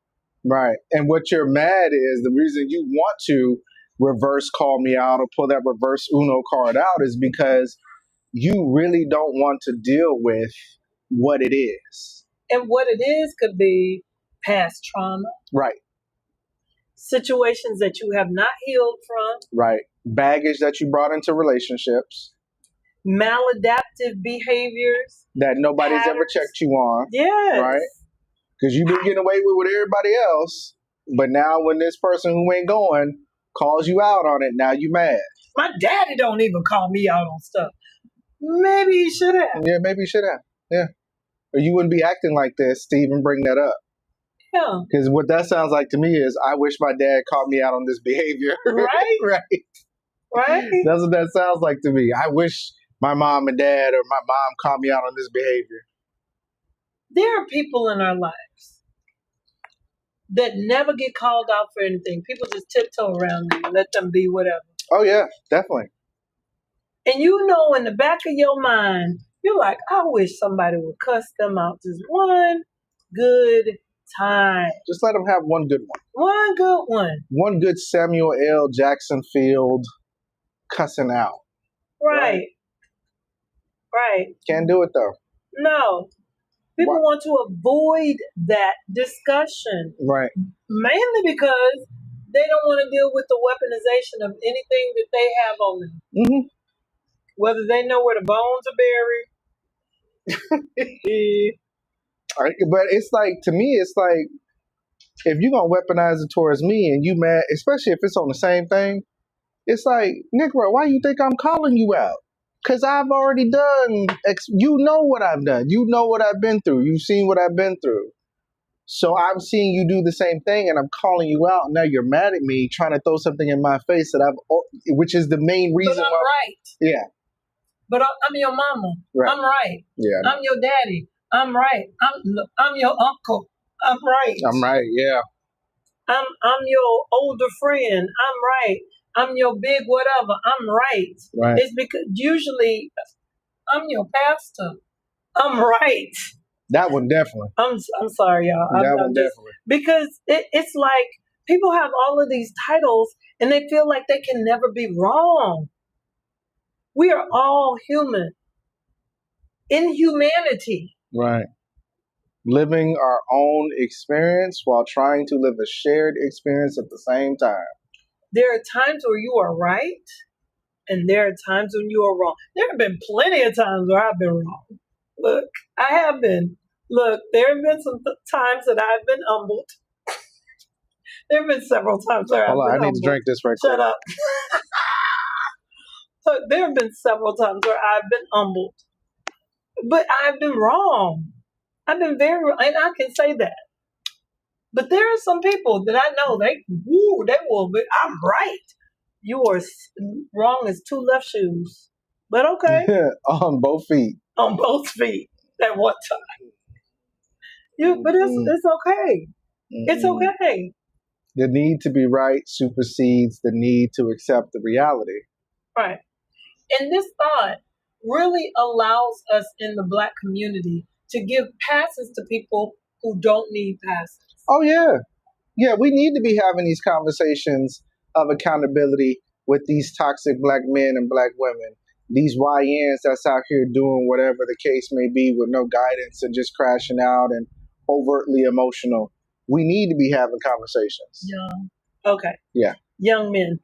Speaker 2: Right. And what you're mad is, the reason you want to reverse call me out or pull that reverse Uno card out is because you really don't want to deal with what it is.
Speaker 1: And what it is could be past trauma.
Speaker 2: Right.
Speaker 1: Situations that you have not healed from.
Speaker 2: Right. Baggage that you brought into relationships.
Speaker 1: Maladaptive behaviors.
Speaker 2: That nobody's ever checked you on.
Speaker 1: Yes.
Speaker 2: Right? Because you've been getting away with everybody else. But now when this person who ain't going calls you out on it, now you mad.
Speaker 1: My daddy don't even call me out on stuff. Maybe he should have.
Speaker 2: Yeah, maybe he should have. Yeah. Or you wouldn't be acting like this to even bring that up.
Speaker 1: Yeah.
Speaker 2: Because what that sounds like to me is, I wish my dad called me out on this behavior.
Speaker 1: Right?
Speaker 2: Right.
Speaker 1: Right?
Speaker 2: That's what that sounds like to me. I wish my mom and dad or my mom called me out on this behavior.
Speaker 1: There are people in our lives that never get called out for anything. People just tiptoe around them and let them be whatever.
Speaker 2: Oh, yeah, definitely.
Speaker 1: And you know, in the back of your mind, you're like, I wish somebody would cuss them out just one good time.
Speaker 2: Just let them have one good one.
Speaker 1: One good one.
Speaker 2: One good Samuel L. Jackson Field cussing out.
Speaker 1: Right.
Speaker 2: Can't do it though.
Speaker 1: No. People want to avoid that discussion.
Speaker 2: Right.
Speaker 1: Mainly because they don't want to deal with the weaponization of anything that they have on them.
Speaker 2: Mm-hmm.
Speaker 1: Whether they know where the bones are buried.
Speaker 2: But it's like, to me, it's like, if you're going to weaponize it towards me and you mad, especially if it's on the same thing, it's like, Negro, why you think I'm calling you out? Because I've already done, you know what I've done. You know what I've been through. You've seen what I've been through. So I'm seeing you do the same thing and I'm calling you out. Now you're mad at me, trying to throw something in my face which is the main reason
Speaker 1: why. But I'm right.
Speaker 2: Yeah.
Speaker 1: But I'm your mama.
Speaker 2: Right.
Speaker 1: I'm right.
Speaker 2: Yeah.
Speaker 1: I'm your daddy. I'm right. I'm your uncle. I'm right.
Speaker 2: I'm right. Yeah.
Speaker 1: I'm your older friend. I'm right. I'm your big whatever. I'm right.
Speaker 2: Right.
Speaker 1: It's because usually I'm your pastor. I'm right.
Speaker 2: That one definitely.
Speaker 1: I'm sorry, y'all.
Speaker 2: That one definitely.
Speaker 1: Because it's like people have all of these titles and they feel like they can never be wrong. We are all human. In humanity.
Speaker 2: Right. Living our own experience while trying to live a shared experience at the same time.
Speaker 1: There are times where you are right, and there are times when you are wrong. There have been plenty of times where I've been wrong. Look, I have been. Look, there have been some times that I've been humbled. There have been several times where I've been humbled. Hold on, I need to drink this right quick. Shut up. So there have been several times where I've been humbled. But I've been wrong. I've been very wrong, and I can say that. But there are some people that I know, they will be, I'm right. You are wrong as two left shoes. But okay.
Speaker 2: On both feet.
Speaker 1: On both feet at one time. But it's okay. It's okay.
Speaker 2: The need to be right supersedes the need to accept the reality.
Speaker 1: Right. And this thought really allows us in the Black community to give passes to people who don't need passes.
Speaker 2: Oh, yeah. Yeah, we need to be having these conversations of accountability with these toxic Black men and Black women. These YNs that's out here doing whatever the case may be with no guidance and just crashing out and overtly emotional. We need to be having conversations.
Speaker 1: Okay.
Speaker 2: Yeah.
Speaker 1: Young men.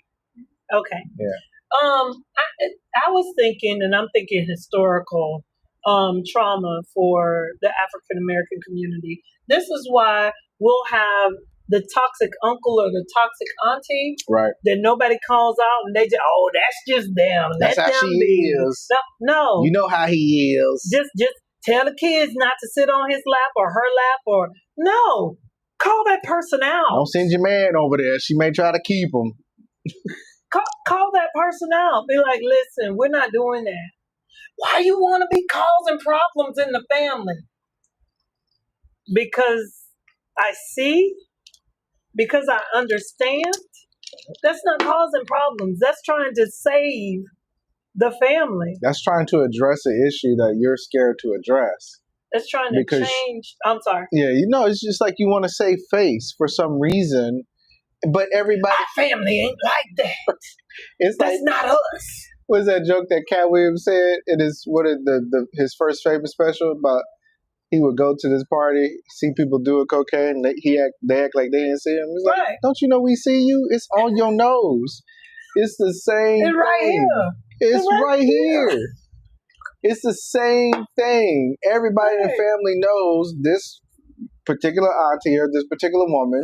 Speaker 1: Okay.
Speaker 2: Yeah.
Speaker 1: I was thinking, and I'm thinking historical trauma for the African American community. This is why we'll have the toxic uncle or the toxic auntie,
Speaker 2: right?
Speaker 1: That nobody calls out, and they just, that's just them.
Speaker 2: That's how she is.
Speaker 1: No,
Speaker 2: you know how he is.
Speaker 1: Just tell the kids not to sit on his lap or her lap, or no, call that person out.
Speaker 2: Don't send your man over there. She may try to keep him.
Speaker 1: Call that person out. Be like, listen, we're not doing that. Why you want to be causing problems in the family? Because I see, because I understand. That's not causing problems. That's trying to save the family.
Speaker 2: That's trying to address an issue that you're scared to address.
Speaker 1: It's trying to change. I'm sorry.
Speaker 2: Yeah, it's just like you want to save face for some reason. But everybody,
Speaker 1: our family ain't like that. That's like, not us.
Speaker 2: What's that joke that Cat Williams said? It is his first famous special about he would go to this party, see people doing cocaine, and they act like they didn't see him. He's like, don't you know we see you? It's on your nose. It's the same.
Speaker 1: It's right
Speaker 2: thing.
Speaker 1: Here.
Speaker 2: It's right here. It's the same thing. Everybody in the family knows this particular auntie or this particular woman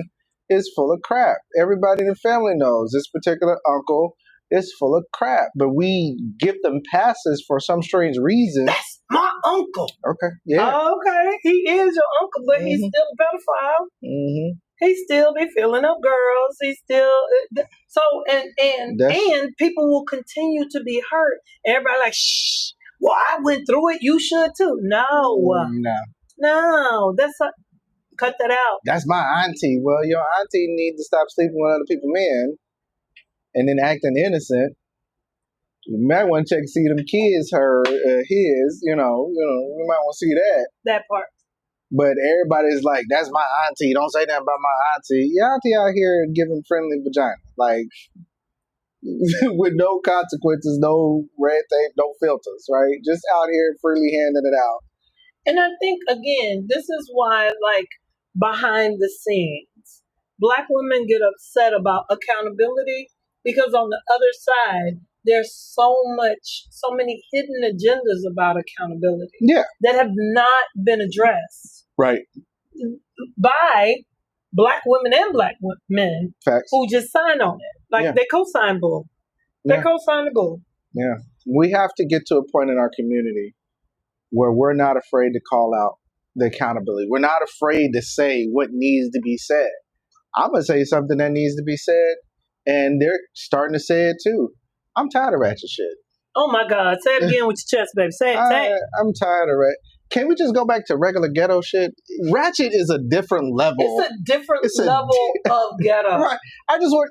Speaker 2: is full of crap. Everybody in the family knows this particular uncle is full of crap, but we give them passes for some strange reason.
Speaker 1: That's my uncle.
Speaker 2: Okay, yeah.
Speaker 1: Okay, he is your uncle, but he's still a pedophile.
Speaker 2: Mm-hmm.
Speaker 1: He still be filling up girls. He still and people will continue to be hurt. Everybody like, shh. Well, I went through it. You should too. No. Cut that out.
Speaker 2: That's my auntie. Well, your auntie needs to stop sleeping with other people's men and then acting innocent. You might want to check to see them kids, his, you might want to see that.
Speaker 1: That part.
Speaker 2: But everybody's like, that's my auntie. Don't say nothing about my auntie. Your auntie out here giving friendly vagina. Like, with no consequences, no red tape, no filters, right? Just out here freely handing it out.
Speaker 1: And I think, again, this is why, like, behind the scenes, Black women get upset about accountability because on the other side, there's so many hidden agendas about accountability that have not been addressed.
Speaker 2: Right.
Speaker 1: By Black women and Black men.
Speaker 2: Facts.
Speaker 1: Who just sign on it. Like, they co-sign bull. They co-sign the bull.
Speaker 2: Yeah. We have to get to a point in our community where we're not afraid to call out the accountability. We're not afraid to say what needs to be said. I'm going to say something that needs to be said, and they're starting to say it too. I'm tired of ratchet shit.
Speaker 1: Oh my God. Say it again with your chest, baby. Say it.
Speaker 2: I'm tired of it. Can we just go back to regular ghetto shit? Ratchet is a different level.
Speaker 1: It's a different level of ghetto.
Speaker 2: Right.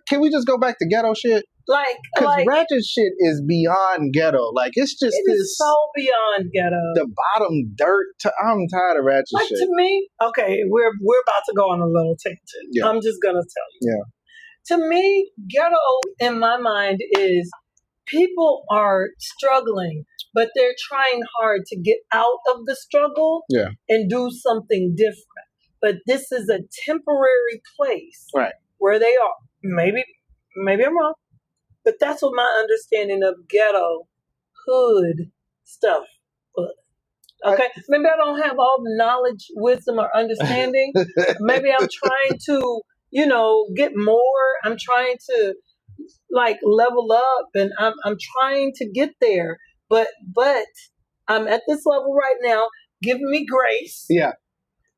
Speaker 2: Can we just go back to ghetto shit? Because ratchet shit is beyond ghetto. Like, it's just
Speaker 1: is so beyond ghetto.
Speaker 2: The bottom dirt. I'm tired of ratchet shit.
Speaker 1: To me, okay, we're about to go on a little tangent. Yeah. I'm just gonna tell you. Yeah. To me, ghetto in my mind is people are struggling, but they're trying hard to get out of the struggle and do something different. But this is a temporary place where they are. Maybe I'm wrong. But that's what my understanding of ghetto hood stuff was. Okay? Maybe I don't have all the knowledge, wisdom, or understanding. Maybe I'm trying to, get more. I'm trying to, level up, and I'm trying to get there. But I'm at this level right now. Give me grace. Yeah.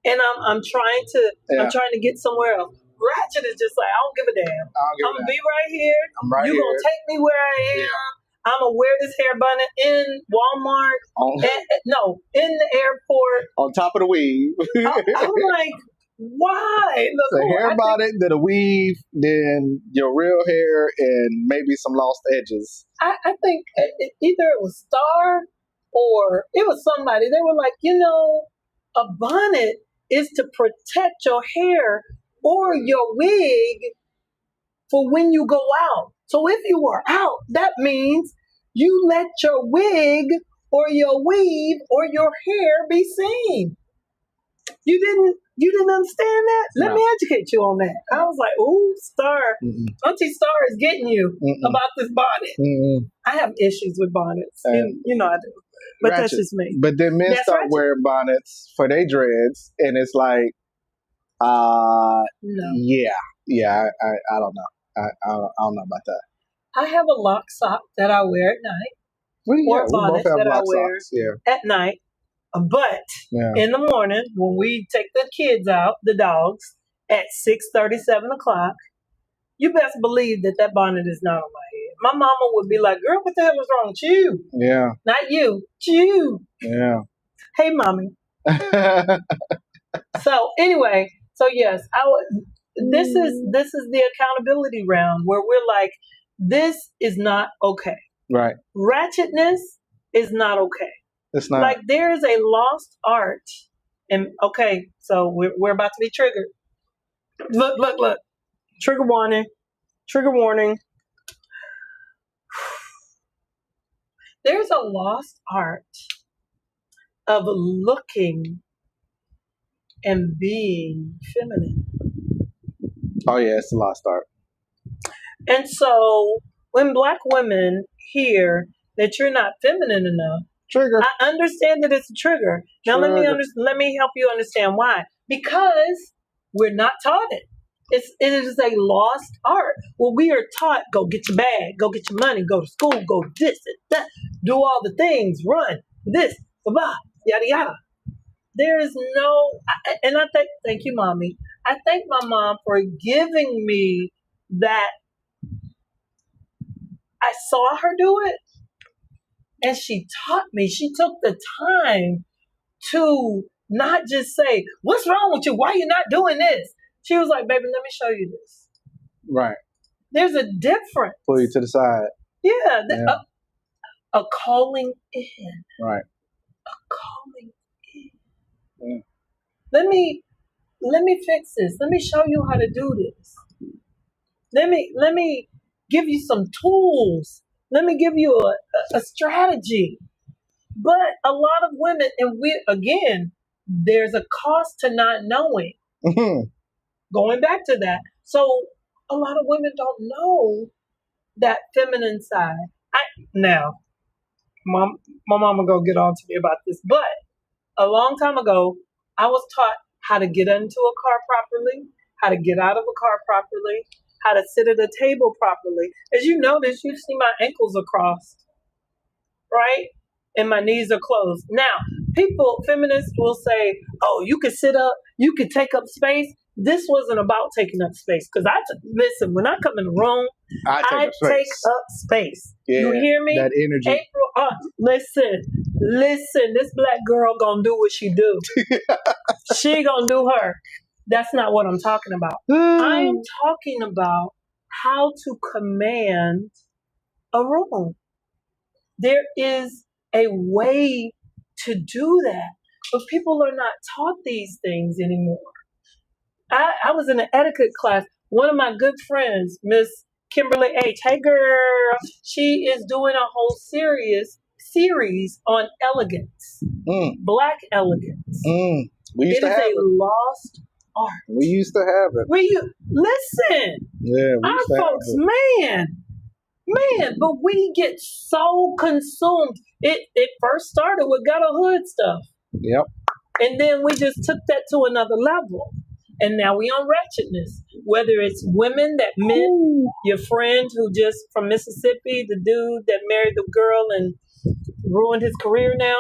Speaker 1: And I'm trying to get somewhere else. Ratchet is just like, I don't give a damn. I'm going to be right here. You're going to take me where I am. Yeah. I'm going to wear this hair bun in Walmart. In the airport.
Speaker 2: On top of the weave.
Speaker 1: I'm like, why?
Speaker 2: The hair bonnet, then a weave, then your real hair, and maybe some lost edges.
Speaker 1: I think either it was Star or it was somebody. They were like, a bonnet is to protect your hair or your wig for when you go out. So if you are out, that means you let your wig or your weave or your hair be seen. You didn't understand that? Let me educate you on that. I was like, ooh, Star. Auntie Star is getting you about this bonnet. I have issues with bonnets. And, I do. But ratchet. That's just me.
Speaker 2: But then men start wearing bonnets for their dreads, and it's like, no. Yeah, I don't know. I don't know about that.
Speaker 1: I have a lock sock that I wear at night. Or bonnet that I wear at night. But in the morning, when we take the kids out, the dogs, at 6:30, 7 o'clock, you best believe that bonnet is not on my head. My mama would be like, girl, what the hell is wrong with you? Yeah. Not you. You. Yeah. Hey, mommy. So anyway, yes, this is the accountability round where we're like, this is not okay. Right. Ratchetness is not okay.
Speaker 2: It's not.
Speaker 1: Like, there's a lost art. And okay, so we're about to be triggered. Look. Trigger warning. There's a lost art of looking and being feminine.
Speaker 2: Oh yeah, it's a lost art.
Speaker 1: And so when Black women hear that you're not feminine enough,
Speaker 2: trigger.
Speaker 1: I understand that it's a trigger. Now let me help you understand why. Because we're not taught it. It is a lost art. Well, we are taught, go get your bag, go get your money, go to school, go this and that, do all the things, run, this, blah, yada, yada. There is no, and I thank you, mommy. I thank my mom for giving me that. I saw her do it, and she taught me. She took the time to not just say, what's wrong with you? Why are you not doing this? She was like, baby, let me show you this. Right. There's a difference.
Speaker 2: Pull you to the side.
Speaker 1: Yeah. A calling in.
Speaker 2: Right.
Speaker 1: A calling in. Let me fix this. Let me show you how to do this. Let me give you some tools. Let me give you a strategy. But a lot of women, and there's a cost to not knowing.
Speaker 2: Mm-hmm.
Speaker 1: Going back to that. So a lot of women don't know that feminine side. Now, my mama gonna get on to me about this, but a long time ago, I was taught how to get into a car properly, how to get out of a car properly, how to sit at a table properly. As you notice, you see my ankles are crossed, right? And my knees are closed. Now, feminists will say, oh, you could sit up, you could take up space. This wasn't about taking up space. Because listen, when I come in the room, I take up space.
Speaker 2: Yeah,
Speaker 1: you hear me?
Speaker 2: That energy.
Speaker 1: April, listen, this black girl gonna do what she do. She gonna do her. That's not what I'm talking about. I am talking about how to command a room. There is a way to do that, but people are not taught these things anymore. I was in an etiquette class. One of my good friends, Miss Kimberly H. Hey girl, she is doing a whole series on elegance, black elegance.
Speaker 2: We used to have it.
Speaker 1: Lost art.
Speaker 2: We used to have it.
Speaker 1: Listen. Yeah, our folks, man, but we get so consumed. It first started with ghetto hood stuff.
Speaker 2: Yep.
Speaker 1: And then we just took that to another level. And now we on ratchetness. Whether it's women that men, your friend who just from Mississippi, the dude that married the girl and ruined his career now.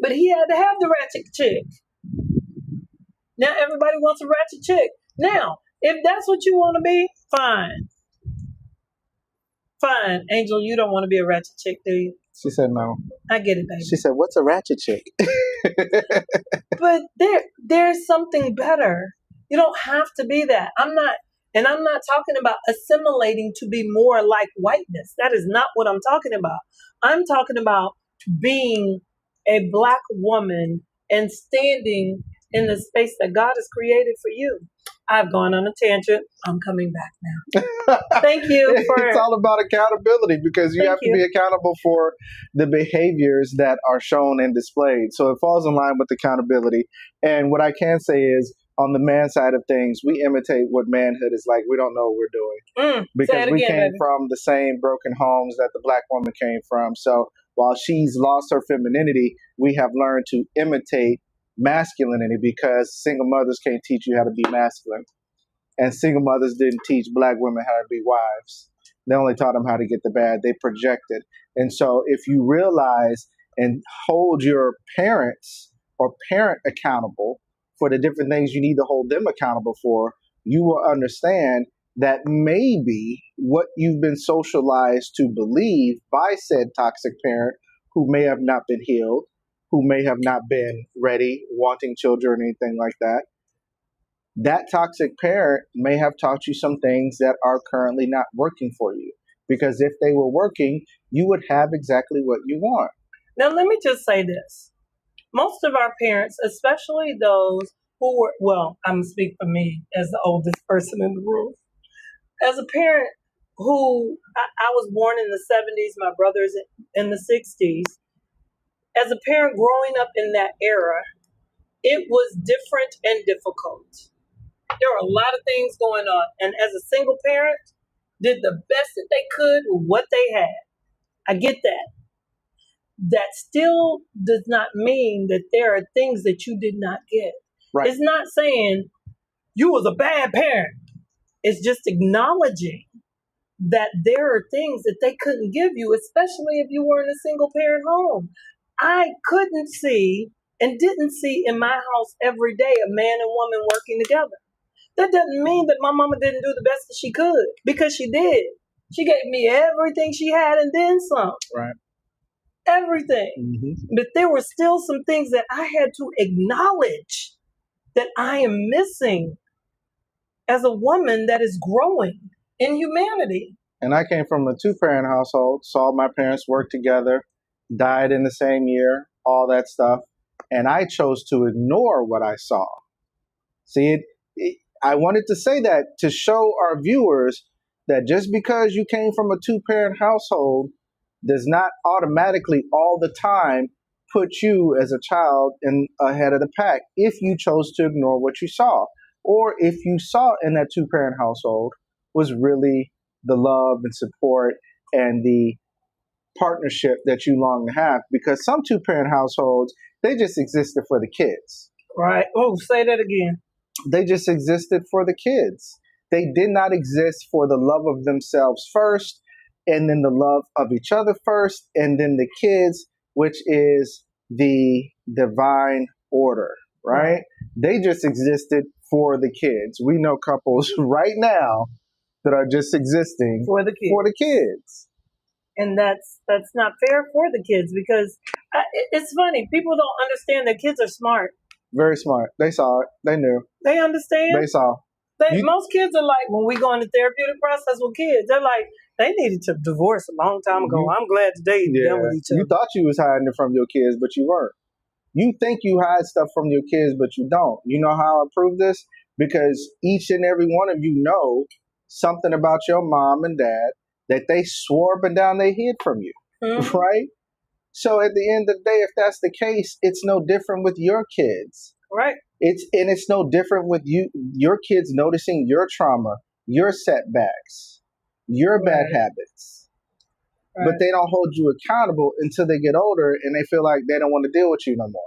Speaker 1: But he had to have the ratchet chick. Now everybody wants a ratchet chick. Now, if that's what you want to be, fine. Fine. Angel, you don't want to be a ratchet chick, do you?
Speaker 2: She said no.
Speaker 1: I get it, baby.
Speaker 2: She said, what's a ratchet chick?
Speaker 1: But there's something better. You don't have to be that. I'm not talking about assimilating to be more like whiteness. That is not what I'm talking about. I'm talking about being a black woman and standing in the space that God has created for you. I've gone on a tangent. I'm coming back now. Thank you.
Speaker 2: It's all about accountability because you have to be accountable for the behaviors that are shown and displayed. So it falls in line with accountability. And what I can say is, on the man side of things, we imitate what manhood is like. We don't know what we're doing because we came from the same broken homes that the black woman came from. So while she's lost her femininity, we have learned to imitate masculinity because single mothers can't teach you how to be masculine. And single mothers didn't teach black women how to be wives. They only taught them how to get the bad. They projected. And so if you realize and hold your parents or parent accountable for the different things you need to hold them accountable for, you will understand that maybe what you've been socialized to believe by said toxic parent who may have not been healed, who may have not been ready, wanting children or anything like that, that toxic parent may have taught you some things that are currently not working for you. Because if they were working, you would have exactly what you want.
Speaker 1: Now, let me just say this. Most of our parents, especially those who were, well, I'm going to speak for me as the oldest person in the room. As a parent who, I was born in the 70s, my brother's in the 60s. As a parent growing up in that era, it was different and difficult. There were a lot of things going on. And as a single parent, did the best that they could with what they had. I get that. That still does not mean that there are things that you did not get. Right. It's not saying you was a bad parent. It's just acknowledging that there are things that they couldn't give you, especially if you were in a single parent home. I couldn't see and didn't see in my house every day a man and woman working together. That doesn't mean that my mama didn't do the best that she could, because she did. She gave me everything she had and then some.
Speaker 2: Right.
Speaker 1: Everything. Mm-hmm. But there were still some things that I had to acknowledge that I am missing as a woman that is growing in humanity.
Speaker 2: And I came from a two-parent household, saw my parents work together, died in the same year, all that stuff. and I chose to ignore what I saw. See, I wanted to say that to show our viewers that just because you came from a two-parent household does not automatically all the time put you as a child in ahead of the pack if you chose to ignore what you saw, or if you saw in that two-parent household was really the love and support and the partnership that you long to have. Because some two-parent households, they just existed for the kids.
Speaker 1: Right. Oh, say that again.
Speaker 2: They just existed for the kids. They did not exist for the love of themselves first, and then the love of each other first, and then the kids, which is the divine order, right? They just existed for the kids. We know couples right now that are just existing
Speaker 1: for the
Speaker 2: kids.
Speaker 1: And that's not fair for the kids, because it's funny. People don't understand that kids are smart.
Speaker 2: Very smart. They saw it. They knew.
Speaker 1: They understand.
Speaker 2: They saw.
Speaker 1: Most kids are like, when we go in the therapeutic process with kids, they're like, they needed to divorce a long time ago. I'm glad today they're done with each other.
Speaker 2: You thought you was hiding it from your kids, but you weren't. You think you hide stuff from your kids, but you don't. You know how I prove this? Because each and every one of you know something about your mom and dad that they swore up and down they hid from you, right? So at the end of the day, if that's the case, it's no different with your kids.
Speaker 1: Right.
Speaker 2: It's no different with your kids noticing your trauma, your setbacks, your bad habits. Right. But they don't hold you accountable until they get older and they feel like they don't want to deal with you no more.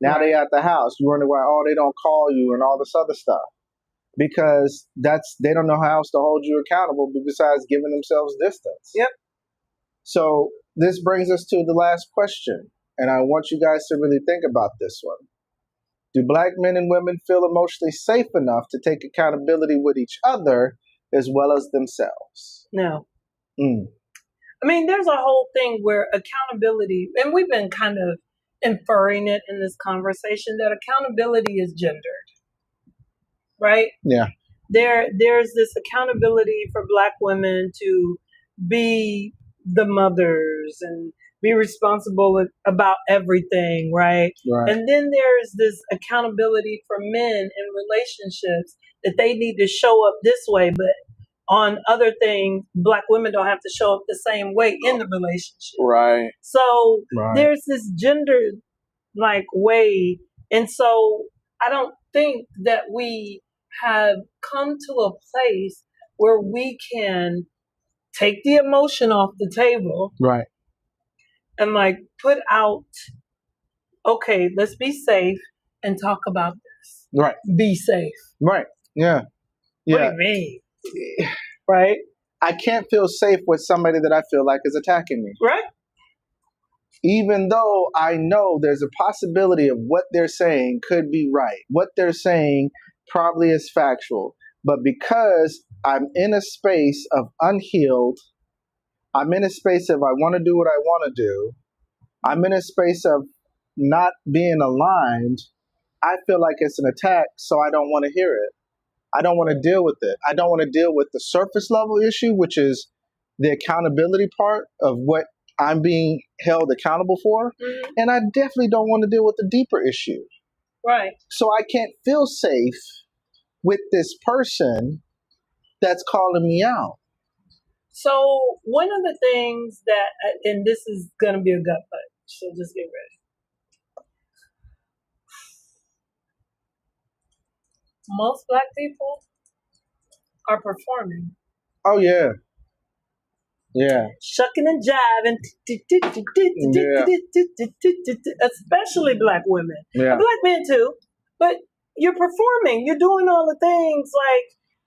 Speaker 2: Now they at the house. You wonder why, they don't call you and all this other stuff. Because they don't know how else to hold you accountable besides giving themselves distance.
Speaker 1: Yep.
Speaker 2: So this brings us to the last question. And I want you guys to really think about this one. Do Black men and women feel emotionally safe enough to take accountability with each other as well as themselves?
Speaker 1: No. I mean, there's a whole thing where accountability, and we've been kind of inferring it in this conversation, that accountability is gendered. Right?
Speaker 2: Yeah.
Speaker 1: There's this accountability for Black women to be the mothers and be responsible about everything, right? And then there's this accountability for men in relationships that they need to show up this way, but on other things, Black women don't have to show up the same way in the relationship.
Speaker 2: Right.
Speaker 1: So there's this gendered way, and so I don't think that we have come to a place where we can take the emotion off the table.
Speaker 2: Right.
Speaker 1: And put out, okay, let's be safe and talk about this.
Speaker 2: Right.
Speaker 1: Be safe.
Speaker 2: Right. Yeah.
Speaker 1: What do you mean? Right.
Speaker 2: I can't feel safe with somebody that I feel like is attacking me.
Speaker 1: Right.
Speaker 2: Even though I know there's a possibility of what they're saying could be right. What they're saying probably is factual. But because I'm in a space of unhealed, I'm in a space of I want to do what I want to do, I'm in a space of not being aligned, I feel like it's an attack, so I don't want to hear it. I don't want to deal with it. I don't want to deal with the surface level issue, which is the accountability part of what I'm being held accountable for. Mm-hmm. And I definitely don't want to deal with the deeper issue.
Speaker 1: Right.
Speaker 2: So I can't feel safe with this person that's calling me out.
Speaker 1: So one of the things that, and this is going to be a gut punch, so just get ready. Most Black people are performing.
Speaker 2: Oh, yeah. Yeah.
Speaker 1: Shucking and jiving. Especially Black women.
Speaker 2: Yeah.
Speaker 1: Black men too. But you're performing. You're doing all the things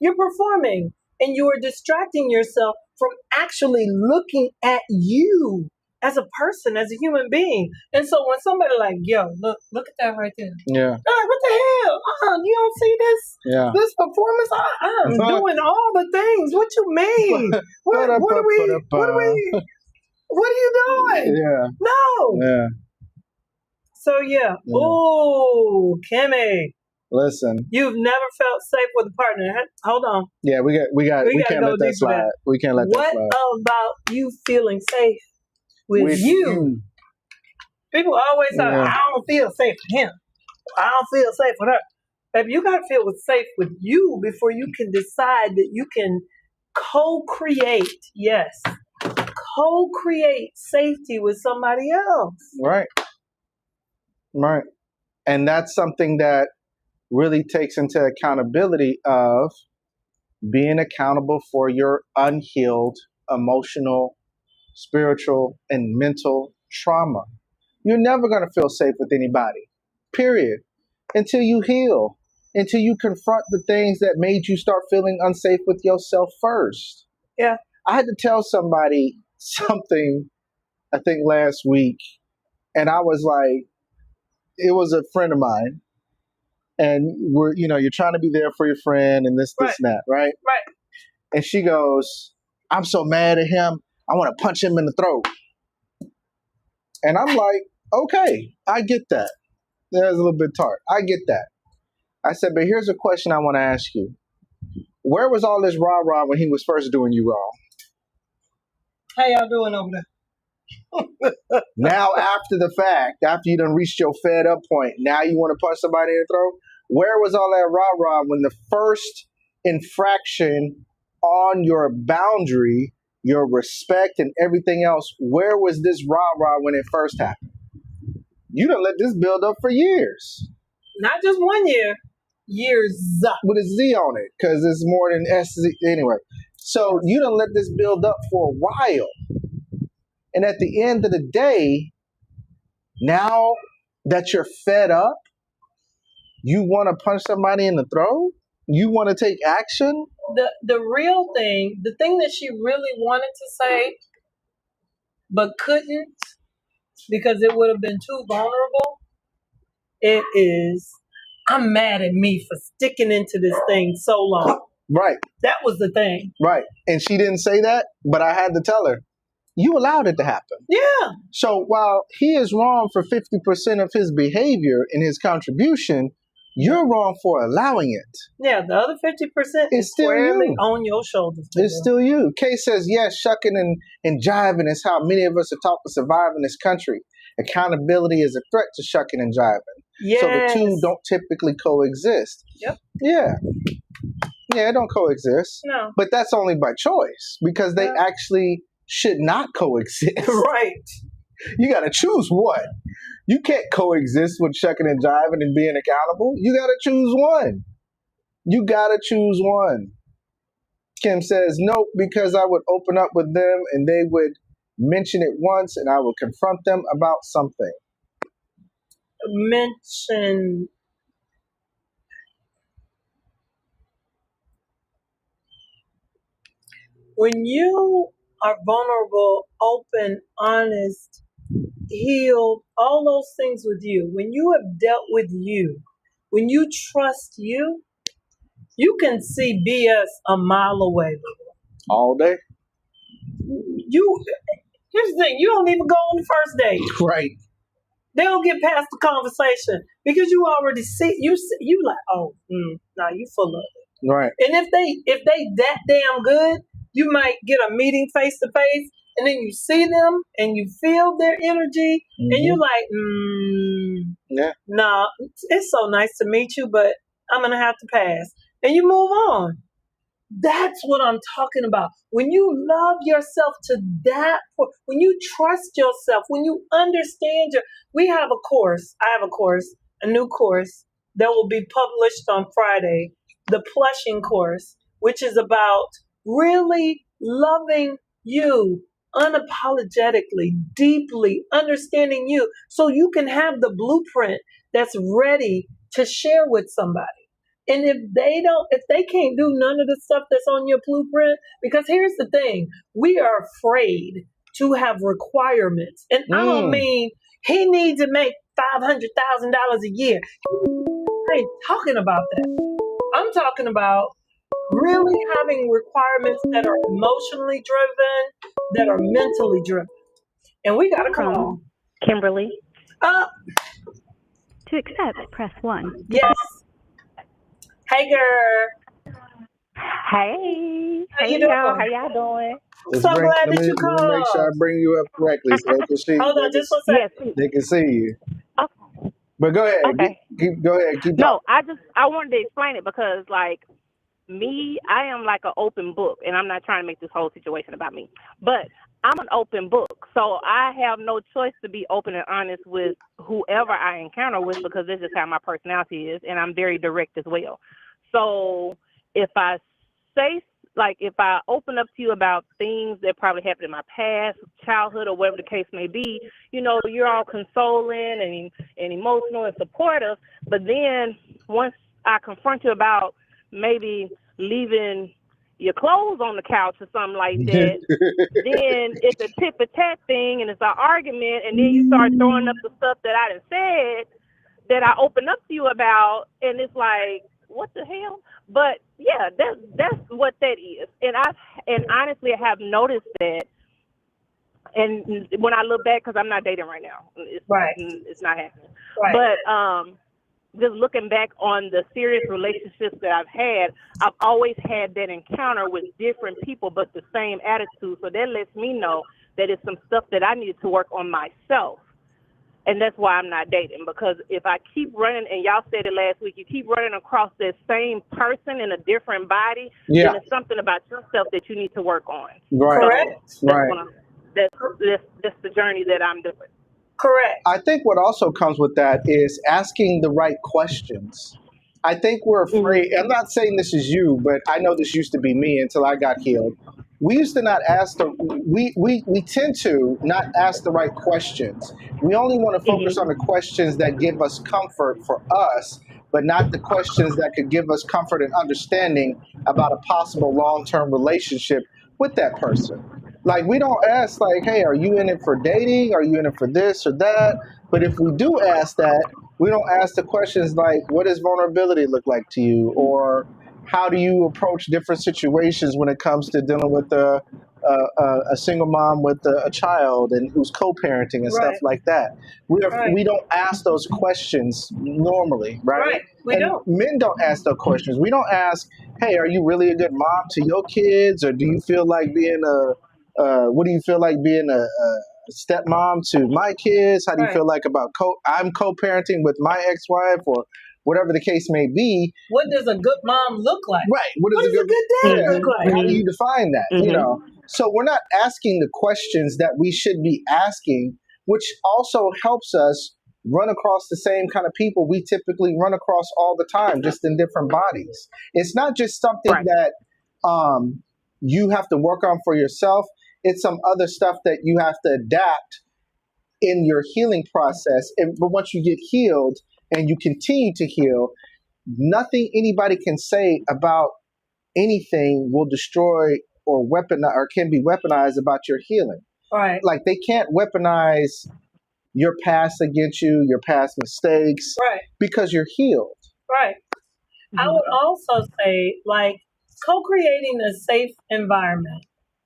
Speaker 1: you're performing. And you are distracting yourself from actually looking at you as a person, as a human being. And so when somebody yo, look at that right there.
Speaker 2: Yeah.
Speaker 1: What the hell? You don't see this?
Speaker 2: Yeah.
Speaker 1: This performance? I'm doing all the things. What you mean? What are you doing?
Speaker 2: Yeah.
Speaker 1: No.
Speaker 2: Yeah.
Speaker 1: So yeah. Ooh, Kimmy.
Speaker 2: Listen.
Speaker 1: You've never felt safe with a partner. Hold on.
Speaker 2: Yeah, we can't let that slide. We can't let that slide.
Speaker 1: What about you feeling safe with you? People always say,
Speaker 2: Yeah.
Speaker 1: I don't feel safe with him. I don't feel safe with her. Baby, you got to feel safe with you before you can decide that you can co-create, yes, co-create safety with somebody else.
Speaker 2: Right. Right. And that's something that really takes into accountability of being accountable for your unhealed emotional, spiritual, and mental trauma. You're never going to feel safe with anybody, period, until you heal, until you confront the things that made you start feeling unsafe with yourself first.
Speaker 1: Yeah.
Speaker 2: I had to tell somebody something, I think last week, and I was like, it was a friend of mine, and you're trying to be there for your friend and this,
Speaker 1: Right.
Speaker 2: and that, right?
Speaker 1: Right.
Speaker 2: And she goes, I'm so mad at him, I want to punch him in the throat. And I'm like, okay, I get that. That was a little bit tart. I get that. I said, but here's a question I want to ask you. Where was all this rah-rah when he was first doing you wrong?
Speaker 1: How y'all doing over there?
Speaker 2: Now, after the fact, after you done reached your fed up point, now you want to punch somebody in the throat? Where was all that rah-rah when the first infraction on your boundary, your respect and everything else, where was this rah-rah when it first happened? You done let this build up for years.
Speaker 1: Not just 1 year, years.
Speaker 2: With a Z on it, because it's more than SZ. Anyway, so you done let this build up for a while. And at the end of the day, now that you're fed up, you want to punch somebody in the throat? You want to take action?
Speaker 1: The real thing, the thing that she really wanted to say, but couldn't because it would have been too vulnerable, it is, I'm mad at me for sticking into this thing so long.
Speaker 2: Right.
Speaker 1: That was the thing.
Speaker 2: Right. And she didn't say that, but I had to tell her, you allowed it to happen.
Speaker 1: Yeah.
Speaker 2: So while he is wrong for 50% of his behavior and his contribution, you're wrong for allowing it.
Speaker 1: Yeah, the other 50% is squarely on your shoulders.
Speaker 2: It's still you. Kay says, yes, shucking and jiving is how many of us are taught to survive in this country. Accountability is a threat to shucking and jiving.
Speaker 1: Yes.
Speaker 2: So the two don't typically coexist.
Speaker 1: Yep.
Speaker 2: Yeah. Yeah, they don't coexist.
Speaker 1: No.
Speaker 2: But that's only by choice because they actually should not coexist.
Speaker 1: Right.
Speaker 2: You got to choose one. You can't coexist with shucking and jiving and being accountable. You got to choose one. You got to choose one. Kim says, nope, because I would open up with them and they would mention it once and I would confront them about something.
Speaker 1: Mention. When you are vulnerable, open, honest, healed, all those things with you, when you have dealt with you, when you trust you, you can see BS a mile away.
Speaker 2: All day?
Speaker 1: Here's the thing, you don't even go on the first date.
Speaker 2: Right.
Speaker 1: They don't get past the conversation because you already see, you like, oh, nah, you full of it.
Speaker 2: Right.
Speaker 1: And if they that damn good, you might get a meeting face to face, and then you see them and you feel their energy, and you're like, nah, it's so nice to meet you, but I'm gonna have to pass, and you move on. That's what I'm talking about. When you love yourself to that point, when you trust yourself, when you understand we have a course. I have a course, a new course that will be published on Friday, the Plushing course, which is about really loving you unapologetically, deeply understanding you so you can have the blueprint that's ready to share with somebody. And if they can't do none of the stuff that's on your blueprint, because here's the thing, we are afraid to have requirements. And I don't mean he needs to make $500,000 a year. I ain't talking about that. I'm talking about really having requirements that are emotionally driven, that are mentally driven. And we got to come on.
Speaker 3: Kimberly.
Speaker 1: To
Speaker 3: accept, press 1.
Speaker 1: Yes. Hey, girl.
Speaker 3: Hey,
Speaker 1: How you
Speaker 3: hey y'all, how
Speaker 1: doing?
Speaker 3: y'all doing?
Speaker 1: I'm so glad that you
Speaker 2: Let me make sure I
Speaker 1: called.
Speaker 2: bring you up correctly so
Speaker 1: Hold on just one
Speaker 3: Yes,
Speaker 1: second.
Speaker 3: please.
Speaker 2: they can see you.
Speaker 3: Oh,
Speaker 2: But go ahead,
Speaker 3: okay.
Speaker 2: go ahead, keep
Speaker 3: No,
Speaker 2: talking.
Speaker 3: I wanted to explain it because like me, I am like an open book, and I'm not trying to make this whole situation about me, but I'm an open book, so I have no choice to be open and honest with whoever I encounter with because this is how my personality is, and I'm very direct as well. So if I say like if I open up to you about things that probably happened in my past, childhood, or whatever the case may be, you're all consoling and emotional and supportive, but then once I confront you about maybe leaving your clothes on the couch or something like that, then it's a tit for tat thing and it's an argument, and then you start throwing up the stuff that I done said that I open up to you about, and it's like, what the hell? But yeah, that's what that is, and honestly, I have noticed that, and when I look back, because I'm not dating right now,
Speaker 1: Right,
Speaker 3: it's not happening,
Speaker 1: right.
Speaker 3: but just looking back on the serious relationships that I've had, I've always had that encounter with different people, but the same attitude. So that lets me know that it's some stuff that I needed to work on myself. And that's why I'm not dating, because if I keep running, and y'all said it last week, you keep running across that same person in a different body,
Speaker 2: Yeah,
Speaker 3: then it's something about yourself that you need to work on.
Speaker 2: right,
Speaker 3: So
Speaker 1: Correct.
Speaker 3: that's
Speaker 2: right.
Speaker 3: what that's the journey that I'm doing.
Speaker 1: Correct.
Speaker 2: I think what also comes with that is asking the right questions. I think we're afraid.
Speaker 3: Mhm.
Speaker 2: I'm not saying this is you, but I know this used to be me until I got healed. We used to not ask the we tend to not ask the right questions. We only want to focus on
Speaker 3: Mhm.
Speaker 2: the questions that give us comfort for us, but not the questions that could give us comfort and understanding about a possible long-term relationship with that person. Like we don't ask like, hey, are you in it for dating? Are you in it for this or that? But if we do ask that, we don't ask the questions like, what does vulnerability look like to you? Or how do you approach different situations when it comes to dealing with a single mom with a child and who's co-parenting and stuff
Speaker 1: Right,
Speaker 2: like that?
Speaker 1: right,
Speaker 2: We don't ask those questions normally, right?
Speaker 1: right. We
Speaker 2: And
Speaker 1: don't.
Speaker 2: men don't ask those questions. We don't ask, hey, are you really a good mom to your kids? Or do you feel like being what do you feel like being a stepmom to my kids? How do you
Speaker 1: Right.
Speaker 2: feel like about I'm co-parenting with my ex-wife or whatever the case may be?
Speaker 1: What does a good mom look like?
Speaker 2: Right. What
Speaker 1: What
Speaker 2: is a
Speaker 1: does
Speaker 2: good?
Speaker 1: a good dad
Speaker 2: Yeah.
Speaker 1: look
Speaker 3: Mhm.
Speaker 1: like?
Speaker 2: How do
Speaker 3: Mhm.
Speaker 2: you define that?
Speaker 3: Mhm.
Speaker 2: So we're not asking the questions that we should be asking, which also helps us run across the same kind of people we typically run across all the time, just in different bodies. It's not just something
Speaker 3: Right.
Speaker 2: that you have to work on for yourself. It's some other stuff that you have to adapt in your healing process. But once you get healed and you continue to heal, nothing anybody can say about anything will destroy or weapon or can be weaponized about your healing.
Speaker 1: Right,
Speaker 2: Like they can't weaponize your past against you, your past mistakes,
Speaker 1: right,
Speaker 2: because you're healed.
Speaker 1: right. I
Speaker 3: Mhm.
Speaker 1: would also say, like, co-creating a safe environment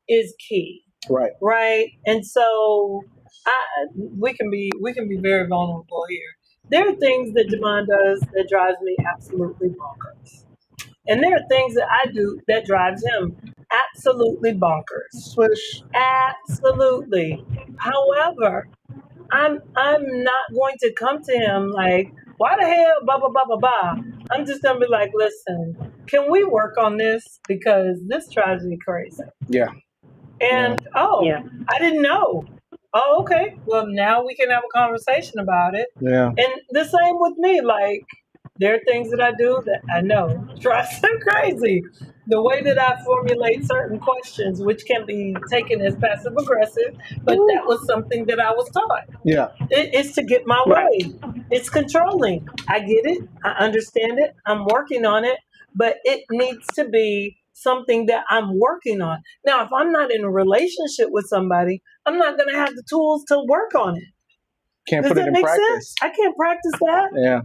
Speaker 1: is key,
Speaker 2: Right.
Speaker 1: right? And so, we can be very vulnerable here. There are things that Jamon does that drives me absolutely bonkers, and there are things that I do that drives him absolutely bonkers.
Speaker 2: Swish.
Speaker 1: Absolutely. However, I'm not going to come to him like, why the hell, blah blah blah blah blah. I'm just gonna be like, listen, can we work on this because this drives me crazy.
Speaker 2: Yeah. Yeah.
Speaker 1: And oh,
Speaker 3: Yeah.
Speaker 1: I didn't know. Oh, okay. Well, now we can have a conversation about it.
Speaker 2: Yeah.
Speaker 1: And the same with me. Like, there are things that I do that I know drives him crazy. The way that I formulate certain questions, which can be taken as passive aggressive, but that was something that I was taught.
Speaker 2: Yeah.
Speaker 1: It's to get my
Speaker 3: Right.
Speaker 1: way. It's controlling. I get it. I understand it. I'm working on it, but it needs to be something that I'm working on. Now, if I'm not in a relationship with somebody, I'm not going to have the tools to work on it.
Speaker 2: Can't
Speaker 1: Does
Speaker 2: put it
Speaker 1: that
Speaker 2: in
Speaker 1: make sense?
Speaker 2: practice.
Speaker 1: I can't practice that,
Speaker 2: Yeah.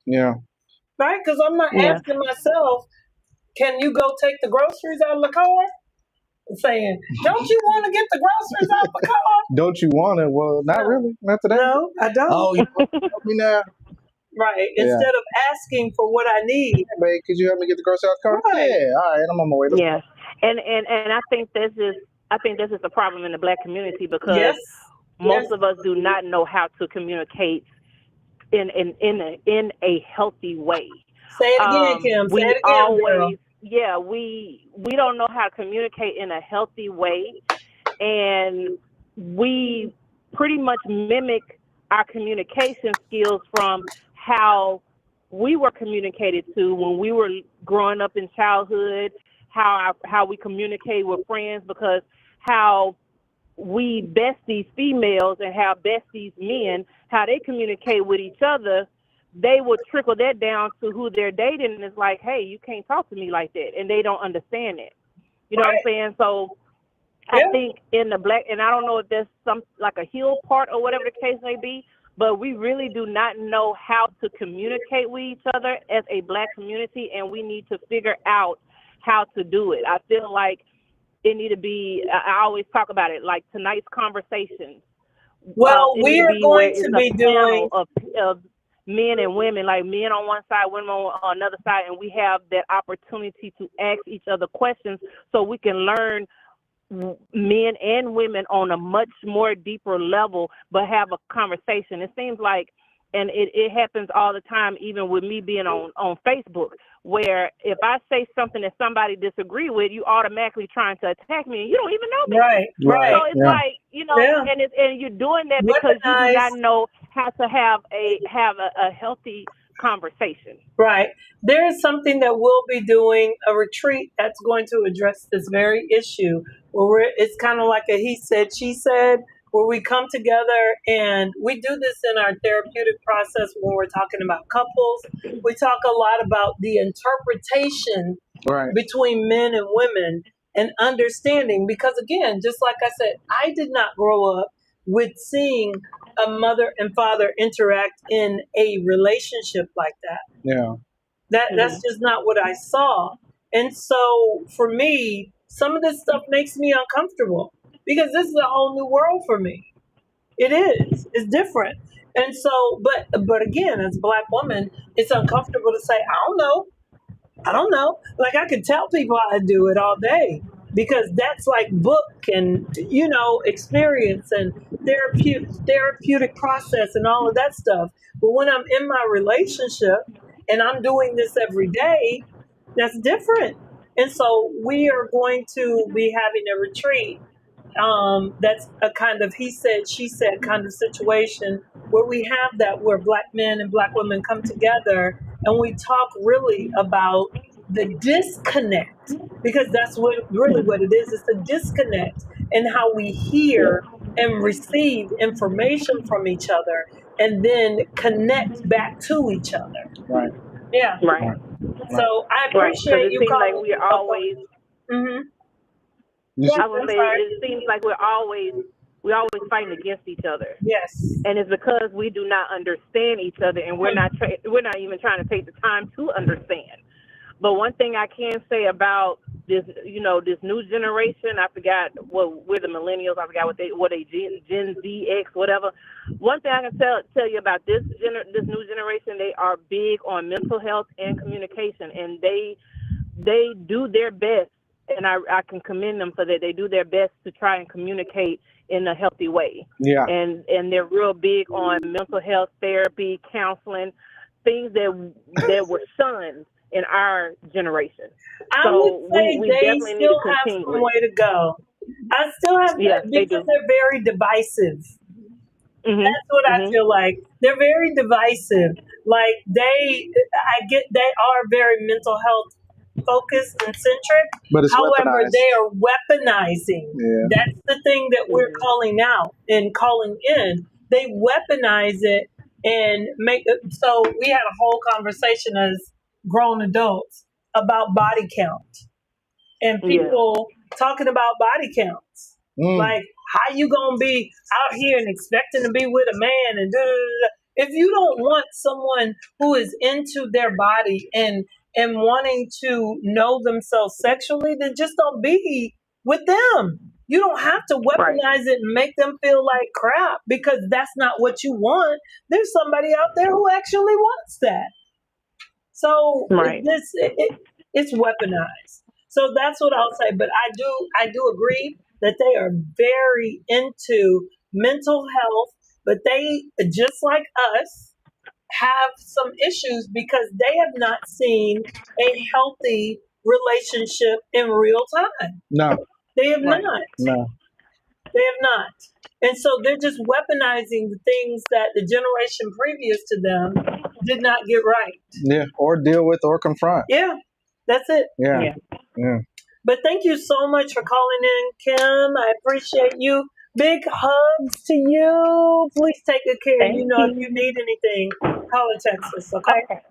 Speaker 2: Yeah.
Speaker 1: right? Because I'm not
Speaker 3: Yeah.
Speaker 1: asking myself, can you go take the groceries out of the car? And saying, don't you want to get the groceries out the car?
Speaker 2: Don't you want it? Well, not
Speaker 1: No,
Speaker 2: really. Not today.
Speaker 1: no, I don't.
Speaker 2: Oh, you want to help me now?
Speaker 1: Right. Instead of asking for what I need.
Speaker 2: Hey, babe, could you help me get the groceries out the car?
Speaker 1: Right.
Speaker 2: Yeah, all right, I'm on my way.
Speaker 3: Yeah, and I think this is a problem in the Black community because
Speaker 1: Yes.
Speaker 3: most of us do not know how to communicate in a healthy way.
Speaker 1: Say it again, Kim. Say it again, girl.
Speaker 3: We don't know how to communicate in a healthy way, and we pretty much mimic our communication skills from how we were communicated to when we were growing up in childhood, how we communicate with friends, because how we besties females and how besties men, how they communicate with each other, they would trickle that down to who they're dating, and it's like, hey, you can't talk to me like that, and they don't understand it. You know what I'm saying? So I think in the Black, and I don't know if there's some like a heal part or whatever the case may be, but we really do not know how to communicate with each other as a Black community, and we need to figure out how to do it. I feel like it need to be, I always talk about it, like tonight's conversations.
Speaker 1: Well, we are going to be doing
Speaker 3: of men and women, like men on one side, women on another side, and we have that opportunity to ask each other questions so we can learn men and women on a much more deeper level, but have a conversation. It seems like, and it happens all the time, even with me being on Facebook, where if I say something that somebody disagree with, you automatically trying to attack me, and you don't even know me.
Speaker 1: Right.
Speaker 3: So it's like, and you're doing that because you do not know how to have a healthy conversation.
Speaker 1: Right. There is something that we'll be doing, a retreat that's going to address this very issue, where it's kind of like a he said, she said, where we come together, and we do this in our therapeutic process when we're talking about couples. We talk a lot about the interpretation between men and women and understanding, because again, just like I said, I did not grow up with seeing a mother and father interact in a relationship like that.
Speaker 2: Yeah.
Speaker 1: That's just not what I saw. And so for me, some of this stuff makes me uncomfortable because this is a whole new world for me. It is. It's different. And so, but again, as a Black woman, it's uncomfortable to say, I don't know. Like I could tell people how to do it all day because that's like book and, experience and therapeutic process and all of that stuff. But when I'm in my relationship and I'm doing this every day, that's different. And so we are going to be having a retreat. That's a kind of he said, she said kind of situation where we have that, where Black men and Black women come together and we talk really about the disconnect, because that's what it is. It's a disconnect in how we hear and receive information from each other and then connect back to each other.
Speaker 2: Right.
Speaker 1: Yeah.
Speaker 3: Right.
Speaker 1: So I appreciate you calling.
Speaker 3: Like we're always. I would say it seems like we're always fighting against each other.
Speaker 1: Yes.
Speaker 3: And it's because we do not understand each other, and we're not even trying to take the time to understand. But one thing I can say about this, this new generation, I forgot we're the millennials. I forgot what they Gen Z, X, whatever. One thing I can tell you about this new generation, they are big on mental health and communication, and they do their best, and I can commend them for that. They do their best to try and communicate in a healthy way.
Speaker 2: Yeah.
Speaker 3: And they're real big on mental health therapy, counseling, things that were shunned in our generation.
Speaker 1: I would say we definitely need to continue. Have some way to go. I still have because they're very divisive. That's what I feel like. They're very divisive. Like they are very mental health focused and centric.
Speaker 2: But it's
Speaker 1: however,
Speaker 2: weaponized.
Speaker 1: They are weaponizing. Yeah. That's the thing that we're calling out and calling in. They weaponize it and make it. So we had a whole conversation as grown adults about body count and people talking about body counts. Like, how you gonna be out here and expecting to be with a man and if you don't want someone who is into their body and wanting to know themselves sexually, then just don't be with them. You don't have to weaponize it and make them feel like crap, because that's not what you want. There's somebody out there who actually wants that. So it's weaponized. So that's what I'll say. But I do agree that they are very into mental health, but they, just like us, have some issues because they have not seen a healthy relationship in real time.
Speaker 2: No.
Speaker 1: They have not.
Speaker 2: No.
Speaker 1: They have not. And so they're just weaponizing the things that the generation previous to them did not get right.
Speaker 2: Yeah, or deal with or confront.
Speaker 1: Yeah, that's it.
Speaker 2: Yeah.
Speaker 1: But thank you so much for calling in, Kim. I appreciate you. Big hugs to you. Please take good care.
Speaker 3: Thank
Speaker 1: You know,
Speaker 3: you.
Speaker 1: if you need anything, call or text us, okay?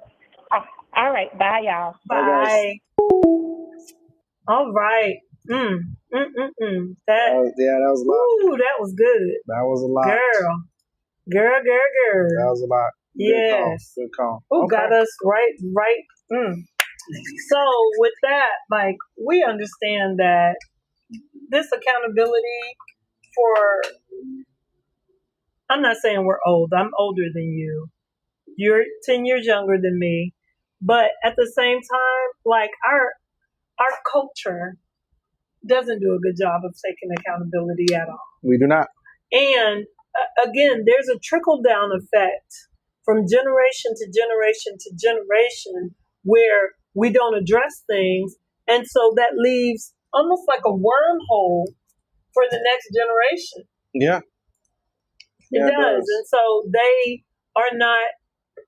Speaker 3: All right. Bye, y'all.
Speaker 1: Bye. All right. That
Speaker 2: was a lot.
Speaker 1: Ooh, that was good.
Speaker 2: That was a lot.
Speaker 1: Girl.
Speaker 2: That was a lot.
Speaker 1: Yes.
Speaker 2: Good call.
Speaker 1: Who got us right. So with that, like, we understand that this accountability for, I'm not saying we're old. I'm older than you. You're 10 years younger than me. But at the same time, like, our culture doesn't do a good job of taking accountability at all.
Speaker 2: We do not.
Speaker 1: And again, there's a trickle down effect from generation to generation to generation where we don't address things. And so that leaves almost like a wormhole for the next generation.
Speaker 2: Yeah.
Speaker 1: It does. And so they are not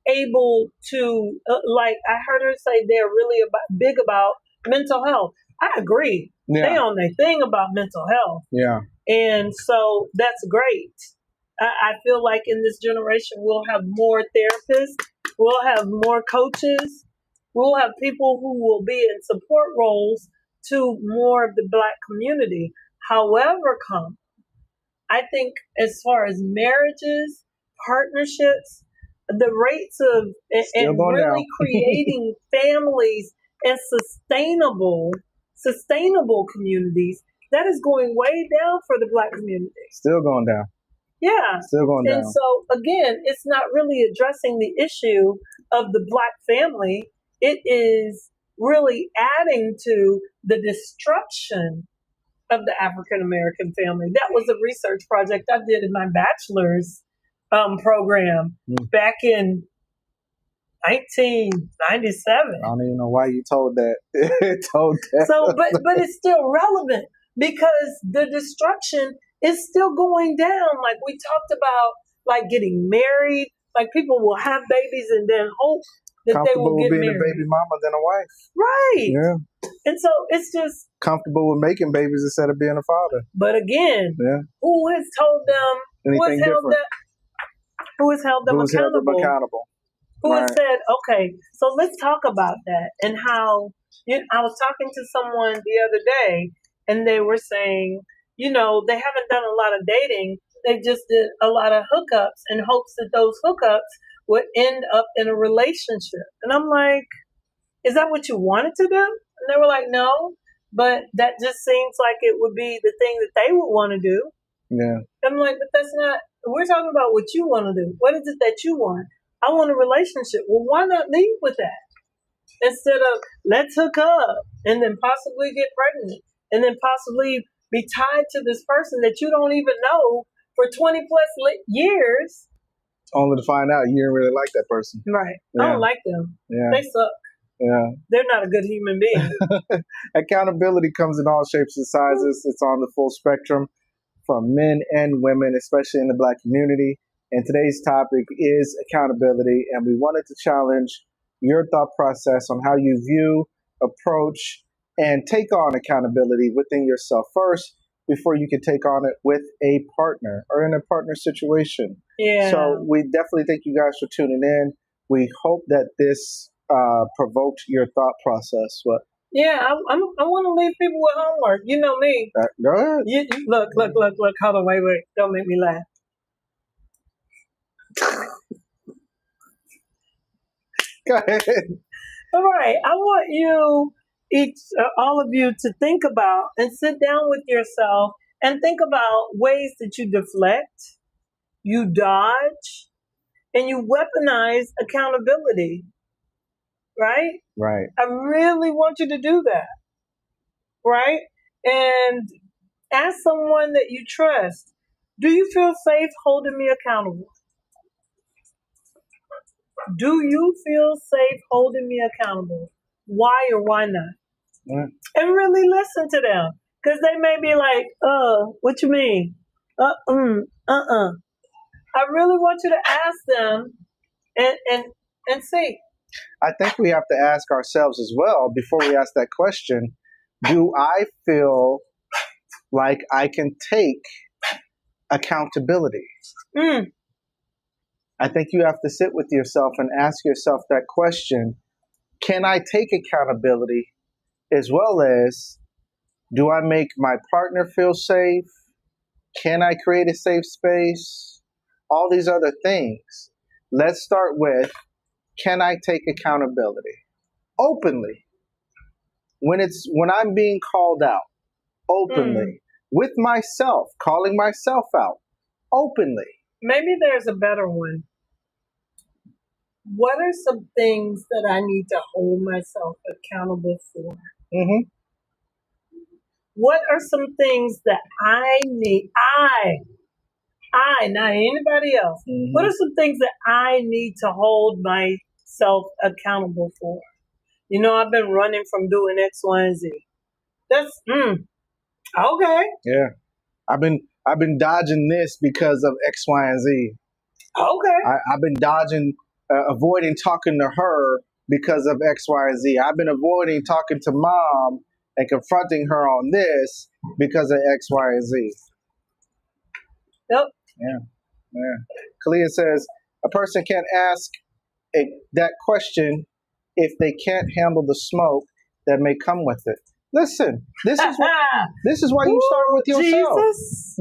Speaker 1: able to, like, I heard her say they're really big about mental health. I agree.
Speaker 2: Yeah.
Speaker 1: They own their thing about mental health.
Speaker 2: Yeah.
Speaker 1: And so that's great. I feel like in this generation, we'll have more therapists, we'll have more coaches, we'll have people who will be in support roles to more of the Black community. However, I think as far as marriages, partnerships, the rates of and really creating families and sustainable communities, that is going way down for the Black community.
Speaker 2: Still going down.
Speaker 1: Yeah.
Speaker 2: Still going down.
Speaker 1: And so, again, it's not really addressing the issue of the Black family. It is really adding to the destruction of the African American family. That was a research project I did in my bachelor's program back in 1997.
Speaker 2: I don't even know why you told that.
Speaker 1: So, but it's still relevant because the destruction is still going down. Like we talked about, like getting married. Like people will have babies and then hope that they will get
Speaker 2: being
Speaker 1: married.
Speaker 2: a baby mama than a wife.
Speaker 1: Right.
Speaker 2: Yeah.
Speaker 1: And so it's just
Speaker 2: comfortable with making babies instead of being a father.
Speaker 1: But again, who has told them?
Speaker 2: Anything different?
Speaker 1: Who has held them accountable? Who has said, okay, so let's talk about that and how, I was talking to someone the other day and they were saying, they haven't done a lot of dating. They just did a lot of hookups in hopes that those hookups would end up in a relationship. And I'm like, is that what you wanted to do? And they were like, no, but that just seems like it would be the thing that they would want to do.
Speaker 2: Yeah.
Speaker 1: I'm like, but that's not, we're talking about what you want to do. What is it that you want? I want a relationship. Well, why not leave with that? Instead of let's hook up and then possibly get pregnant and then possibly be tied to this person that you don't even know for 20 plus years.
Speaker 2: Only to find out you didn't really like that person.
Speaker 1: Right.
Speaker 2: Yeah.
Speaker 1: I don't like them.
Speaker 2: Yeah.
Speaker 1: They suck.
Speaker 2: Yeah.
Speaker 1: They're not a good human being.
Speaker 2: Accountability comes in all shapes and sizes. It's on the full spectrum from men and women, especially in the Black community. And today's topic is accountability. And we wanted to challenge your thought process on how you view, approach, and take on accountability within yourself first before you can take on it with a partner or in a partner situation.
Speaker 1: Yeah.
Speaker 2: So we definitely thank you guys for tuning in. We hope that this provoked your thought process. What?
Speaker 1: Yeah, I want to leave people with homework. You know me.
Speaker 2: Go ahead.
Speaker 1: Look. Hold on, wait. Don't make me laugh.
Speaker 2: Go ahead.
Speaker 1: All right. I want you, all of you, to think about and sit down with yourself and think about ways that you deflect, you dodge, and you weaponize accountability, right?
Speaker 2: Right.
Speaker 1: I really want you to do that, right? And ask someone that you trust, do you feel safe holding me accountable? Do you feel safe holding me accountable? Why or why not?
Speaker 2: Mm.
Speaker 1: And really listen to them. Because they may be like, what you mean? I really want you to ask them and see.
Speaker 2: I think we have to ask ourselves as well before we ask that question, do I feel like I can take accountability?
Speaker 1: Mm.
Speaker 2: I think you have to sit with yourself and ask yourself that question. Can I take accountability, as well as, do I make my partner feel safe? Can I create a safe space? All these other things. Let's start with, can I take accountability? Openly. When I'm being called out, openly. With myself, calling myself out, openly.
Speaker 1: Maybe there's a better one. What are some things that I need to hold myself accountable for?
Speaker 2: Mm-hmm.
Speaker 1: What are some things that I need? Not anybody else.
Speaker 2: Mm-hmm.
Speaker 1: What are some things that I need to hold myself accountable for? You know, I've been running from doing X, Y, and Z. That's okay.
Speaker 2: Yeah. I've been dodging this because of X, Y, and Z.
Speaker 1: Okay.
Speaker 2: I've been avoiding talking to her because of X, Y, and Z. I've been avoiding talking to mom and confronting her on this because of X, Y, and Z.
Speaker 1: Yep.
Speaker 2: Yeah. Kalia says, a person can't ask that question if they can't handle the smoke that may come with it. Listen, this is why you start with yourself.
Speaker 1: Jesus.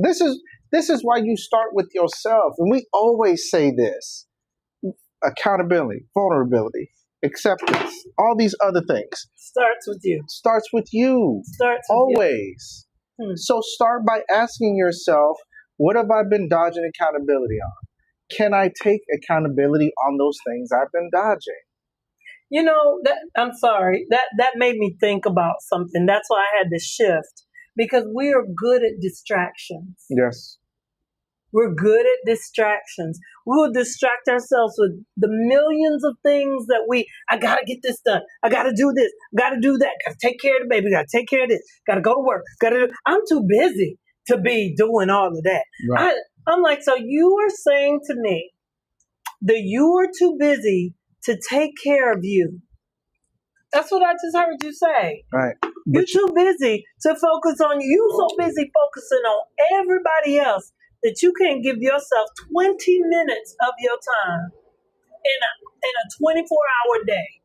Speaker 2: This is why you start with yourself. And we always say this. Accountability, vulnerability, acceptance, all these other things.
Speaker 1: Starts with you.
Speaker 2: Starts with you.
Speaker 1: Starts with
Speaker 2: always.
Speaker 1: You.
Speaker 2: So start by asking yourself, what have I been dodging accountability on? Can I take accountability on those things I've been dodging?
Speaker 1: You know, I'm sorry. That made me think about something. That's why I had to shift, because we are good at distractions.
Speaker 2: Yes.
Speaker 1: We're good at distractions. We will distract ourselves with the millions of things that I got to get this done. I got to do this. Got to do that. Got to take care of the baby. Got to take care of this. Got to go to work. I'm too busy to be doing all of that.
Speaker 2: Right.
Speaker 1: I'm like, so you are saying to me that you are too busy to take care of you. That's what I just heard you say.
Speaker 2: Right.
Speaker 1: You're too busy to focus on you. You're so busy focusing on everybody else that you can't give yourself 20 minutes of your time in a 24-hour day.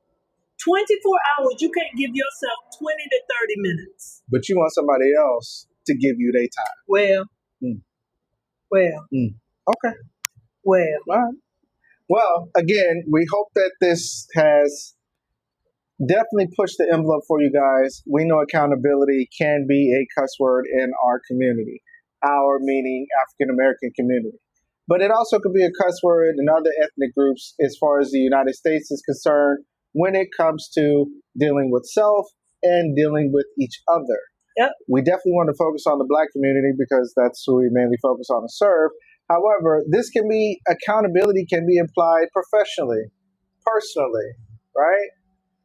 Speaker 1: 24 hours, you can't give yourself 20 to 30 minutes.
Speaker 2: But you want somebody else to give you their time.
Speaker 1: Well.
Speaker 2: Okay.
Speaker 1: Well.
Speaker 2: All right. Well, again, we hope that this has definitely pushed the envelope for you guys. We know accountability can be a cuss word in our community, our meaning African American community. But it also could be a cuss word in other ethnic groups as far as the United States is concerned when it comes to dealing with self and dealing with each other.
Speaker 1: Yep.
Speaker 2: We definitely want to focus on the Black community because that's who we mainly focus on and serve. However, accountability can be applied professionally, personally, right?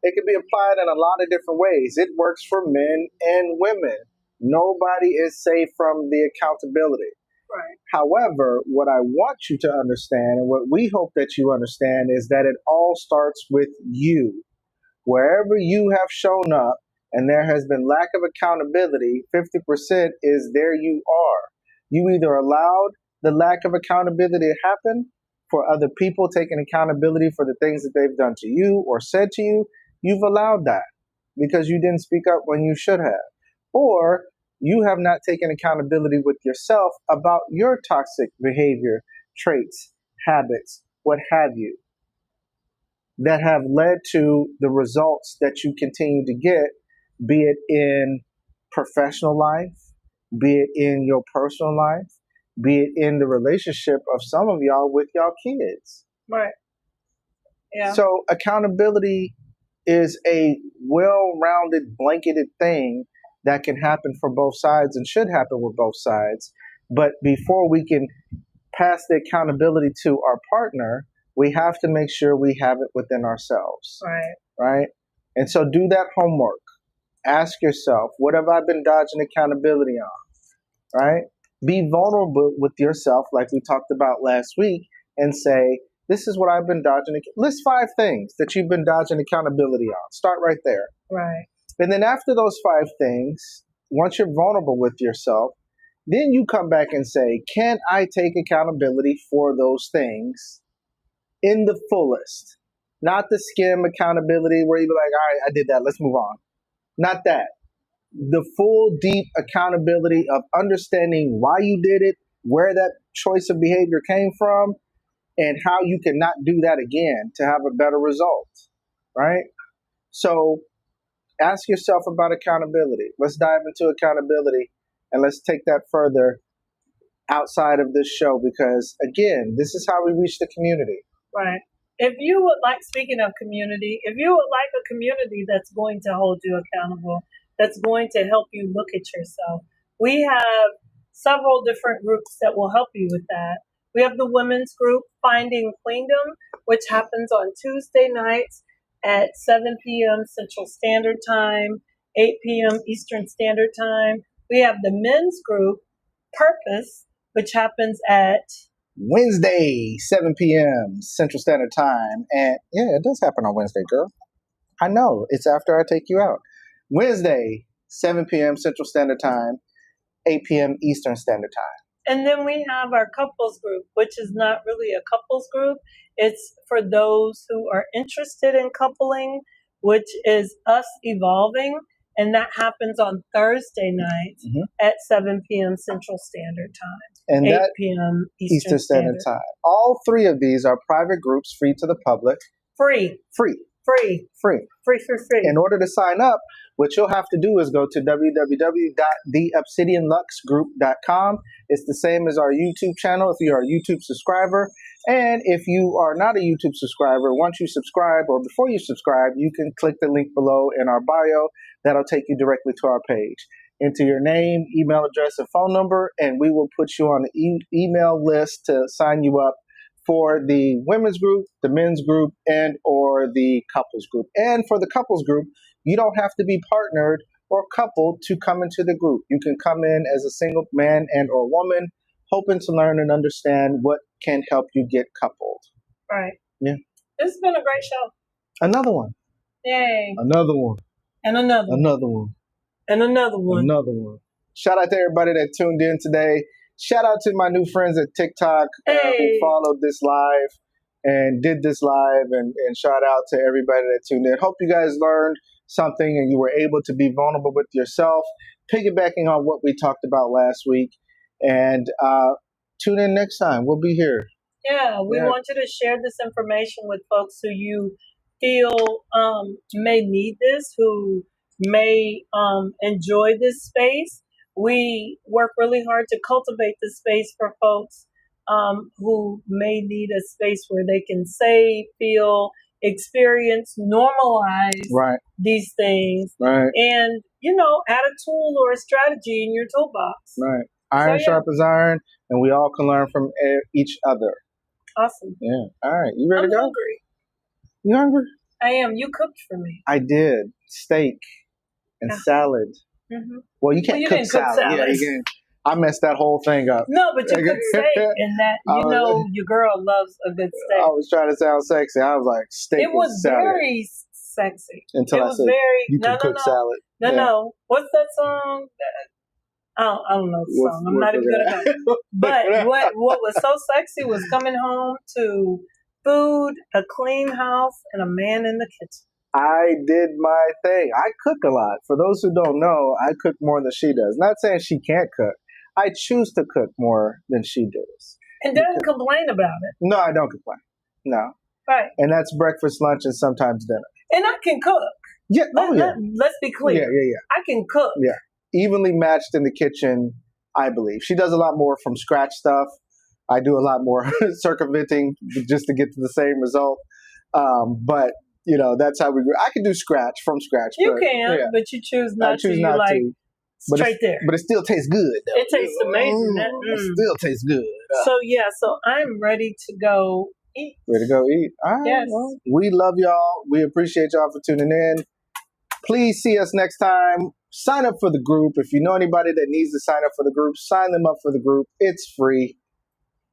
Speaker 2: It can be applied in a lot of different ways. It works for men and women. Nobody is safe from the accountability.
Speaker 1: Right.
Speaker 2: However, what I want you to understand, and what we hope that you understand, is that it all starts with you. Wherever you have shown up and there has been lack of accountability, 50% is there you are. You either allowed the lack of accountability to happen for other people taking accountability for the things that they've done to you or said to you. You've allowed that because you didn't speak up when you should have. Or you have not taken accountability with yourself about your toxic behavior, traits, habits, what have you, that have led to the results that you continue to get, be it in professional life, be it in your personal life, be it in the relationship of some of y'all with y'all kids.
Speaker 1: Right. Yeah.
Speaker 2: So accountability is a well-rounded, blanketed thing that can happen for both sides and should happen with both sides. But before we can pass the accountability to our partner, we have to make sure we have it within ourselves.
Speaker 1: Right.
Speaker 2: Right? And so do that homework. Ask yourself, what have I been dodging accountability on? Right? Be vulnerable with yourself, like we talked about last week, and say, this is what I've been dodging. List 5 things that you've been dodging accountability on. Start right there.
Speaker 1: Right.
Speaker 2: And then after those 5 things, once you're vulnerable with yourself, then you come back and say, can I take accountability for those things in the fullest? Not the skim accountability where you be like, all right, I did that. Let's move on. Not that. The full, deep accountability of understanding why you did it, where that choice of behavior came from, and how you can not do that again to have a better result, right? So ask yourself about accountability. Let's dive into accountability, and let's take that further outside of this show, because, again, this is how we reach the community.
Speaker 1: Right. If you would like, speaking of community, if you would like a community that's going to hold you accountable, that's going to help you look at yourself, we have several different groups that will help you with that. We have the women's group, Finding Queendom, which happens on Tuesday nights at 7 p.m. Central Standard Time, 8 p.m. Eastern Standard Time. We have the men's group, Purpose, which happens at
Speaker 2: Wednesday, 7 p.m. Central Standard Time. And yeah, it does happen on Wednesday, girl. I know. It's after I take you out. Wednesday, 7 p.m. Central Standard Time, 8 p.m. Eastern Standard Time.
Speaker 1: And then we have our couples group, which is not really a couples group. It's for those who are interested in coupling, which is us evolving. And that happens on Thursday nights at 7 p.m. Central Standard Time,
Speaker 2: and
Speaker 1: 8 p.m. Eastern Standard
Speaker 2: Time. All 3 of these are private groups, free to the public.
Speaker 1: Free. In
Speaker 2: order to sign up, what you'll have to do is go to www.theobsidianluxgroup.com. It's the same as our YouTube channel if you are a YouTube subscriber. And if you are not a YouTube subscriber, once you subscribe or before you subscribe, you can click the link below in our bio. That'll take you directly to our page. Enter your name, email address, and phone number, and we will put you on the email list to sign you up for the women's group, the men's group, and or the couples group. And for the couples group, you don't have to be partnered or coupled to come into the group. You can come in as a single man and or woman, hoping to learn and understand what can help you get coupled.
Speaker 1: Right.
Speaker 2: Yeah.
Speaker 1: This has been a great show.
Speaker 2: Another one.
Speaker 1: Yay.
Speaker 2: Another one.
Speaker 1: And another one.
Speaker 2: Another one.
Speaker 1: And another one.
Speaker 2: Another one. Shout out to everybody that tuned in today. Shout out to my new friends at TikTok who followed this live and did this live, and shout out to everybody that tuned in. Hope you guys learned something and you were able to be vulnerable with yourself, piggybacking on what we talked about last week. And tune in next time. We'll be here.
Speaker 1: Yeah, we want you to share this information with folks who you feel may need this, who may enjoy this space. We work really hard to cultivate the space for folks who may need a space where they can say, feel, experience, normalize these things, and, add a tool or a strategy in your toolbox.
Speaker 2: Right. Iron sharpens iron, and we all can learn from each other.
Speaker 1: Awesome.
Speaker 2: Yeah. All right. You ready to go?
Speaker 1: I'm hungry.
Speaker 2: You hungry?
Speaker 1: I am. You cooked for me.
Speaker 2: I did. Steak and salad.
Speaker 1: Mm-hmm.
Speaker 2: Well, you can't cook salad. Yeah, you can. I messed that whole thing up.
Speaker 1: No, but you cooked steak, and that your girl loves a good steak.
Speaker 2: I was trying to sound sexy. I was like, steak.
Speaker 1: It was very sexy.
Speaker 2: Until I said, you can cook salad.
Speaker 1: No. What's that song? I don't know the song. I'm not even gonna go. But what was so sexy was coming home to food, a clean house, and a man in the kitchen.
Speaker 2: I did my thing. I cook a lot. For those who don't know, I cook more than she does. Not saying she can't cook. I choose to cook more than she does.
Speaker 1: And doesn't complain about it.
Speaker 2: No, I don't complain. No.
Speaker 1: Right.
Speaker 2: And that's breakfast, lunch, and sometimes dinner.
Speaker 1: And I can cook.
Speaker 2: Yeah.
Speaker 1: Let's be clear.
Speaker 2: Yeah.
Speaker 1: I can cook.
Speaker 2: Yeah. evenly matched in the kitchen, I believe. She does a lot more from scratch stuff. I do a lot more circumventing just to get to the same result. But, that's how we grew. I can do from scratch.
Speaker 1: You can, but you choose not to.
Speaker 2: I choose not to.
Speaker 1: Straight there.
Speaker 2: But it still tastes good, though.
Speaker 1: It tastes amazing.
Speaker 2: It still tastes good.
Speaker 1: So I'm ready to go eat.
Speaker 2: Ready to go eat. All right.
Speaker 1: Yes.
Speaker 2: Well, we love y'all. We appreciate y'all for tuning in. Please see us next time. Sign up for the group. If you know anybody that needs to sign up for the group, sign them up for the group. It's free.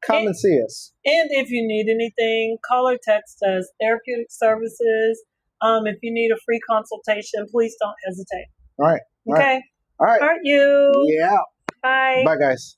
Speaker 2: Come and see us. And
Speaker 1: if you need anything, call or text us. Therapeutic Services. If you need a free consultation, please don't hesitate.
Speaker 2: All right.
Speaker 1: Okay.
Speaker 2: All right.
Speaker 1: Aren't you?
Speaker 2: Yeah.
Speaker 1: Bye.
Speaker 2: Bye, guys.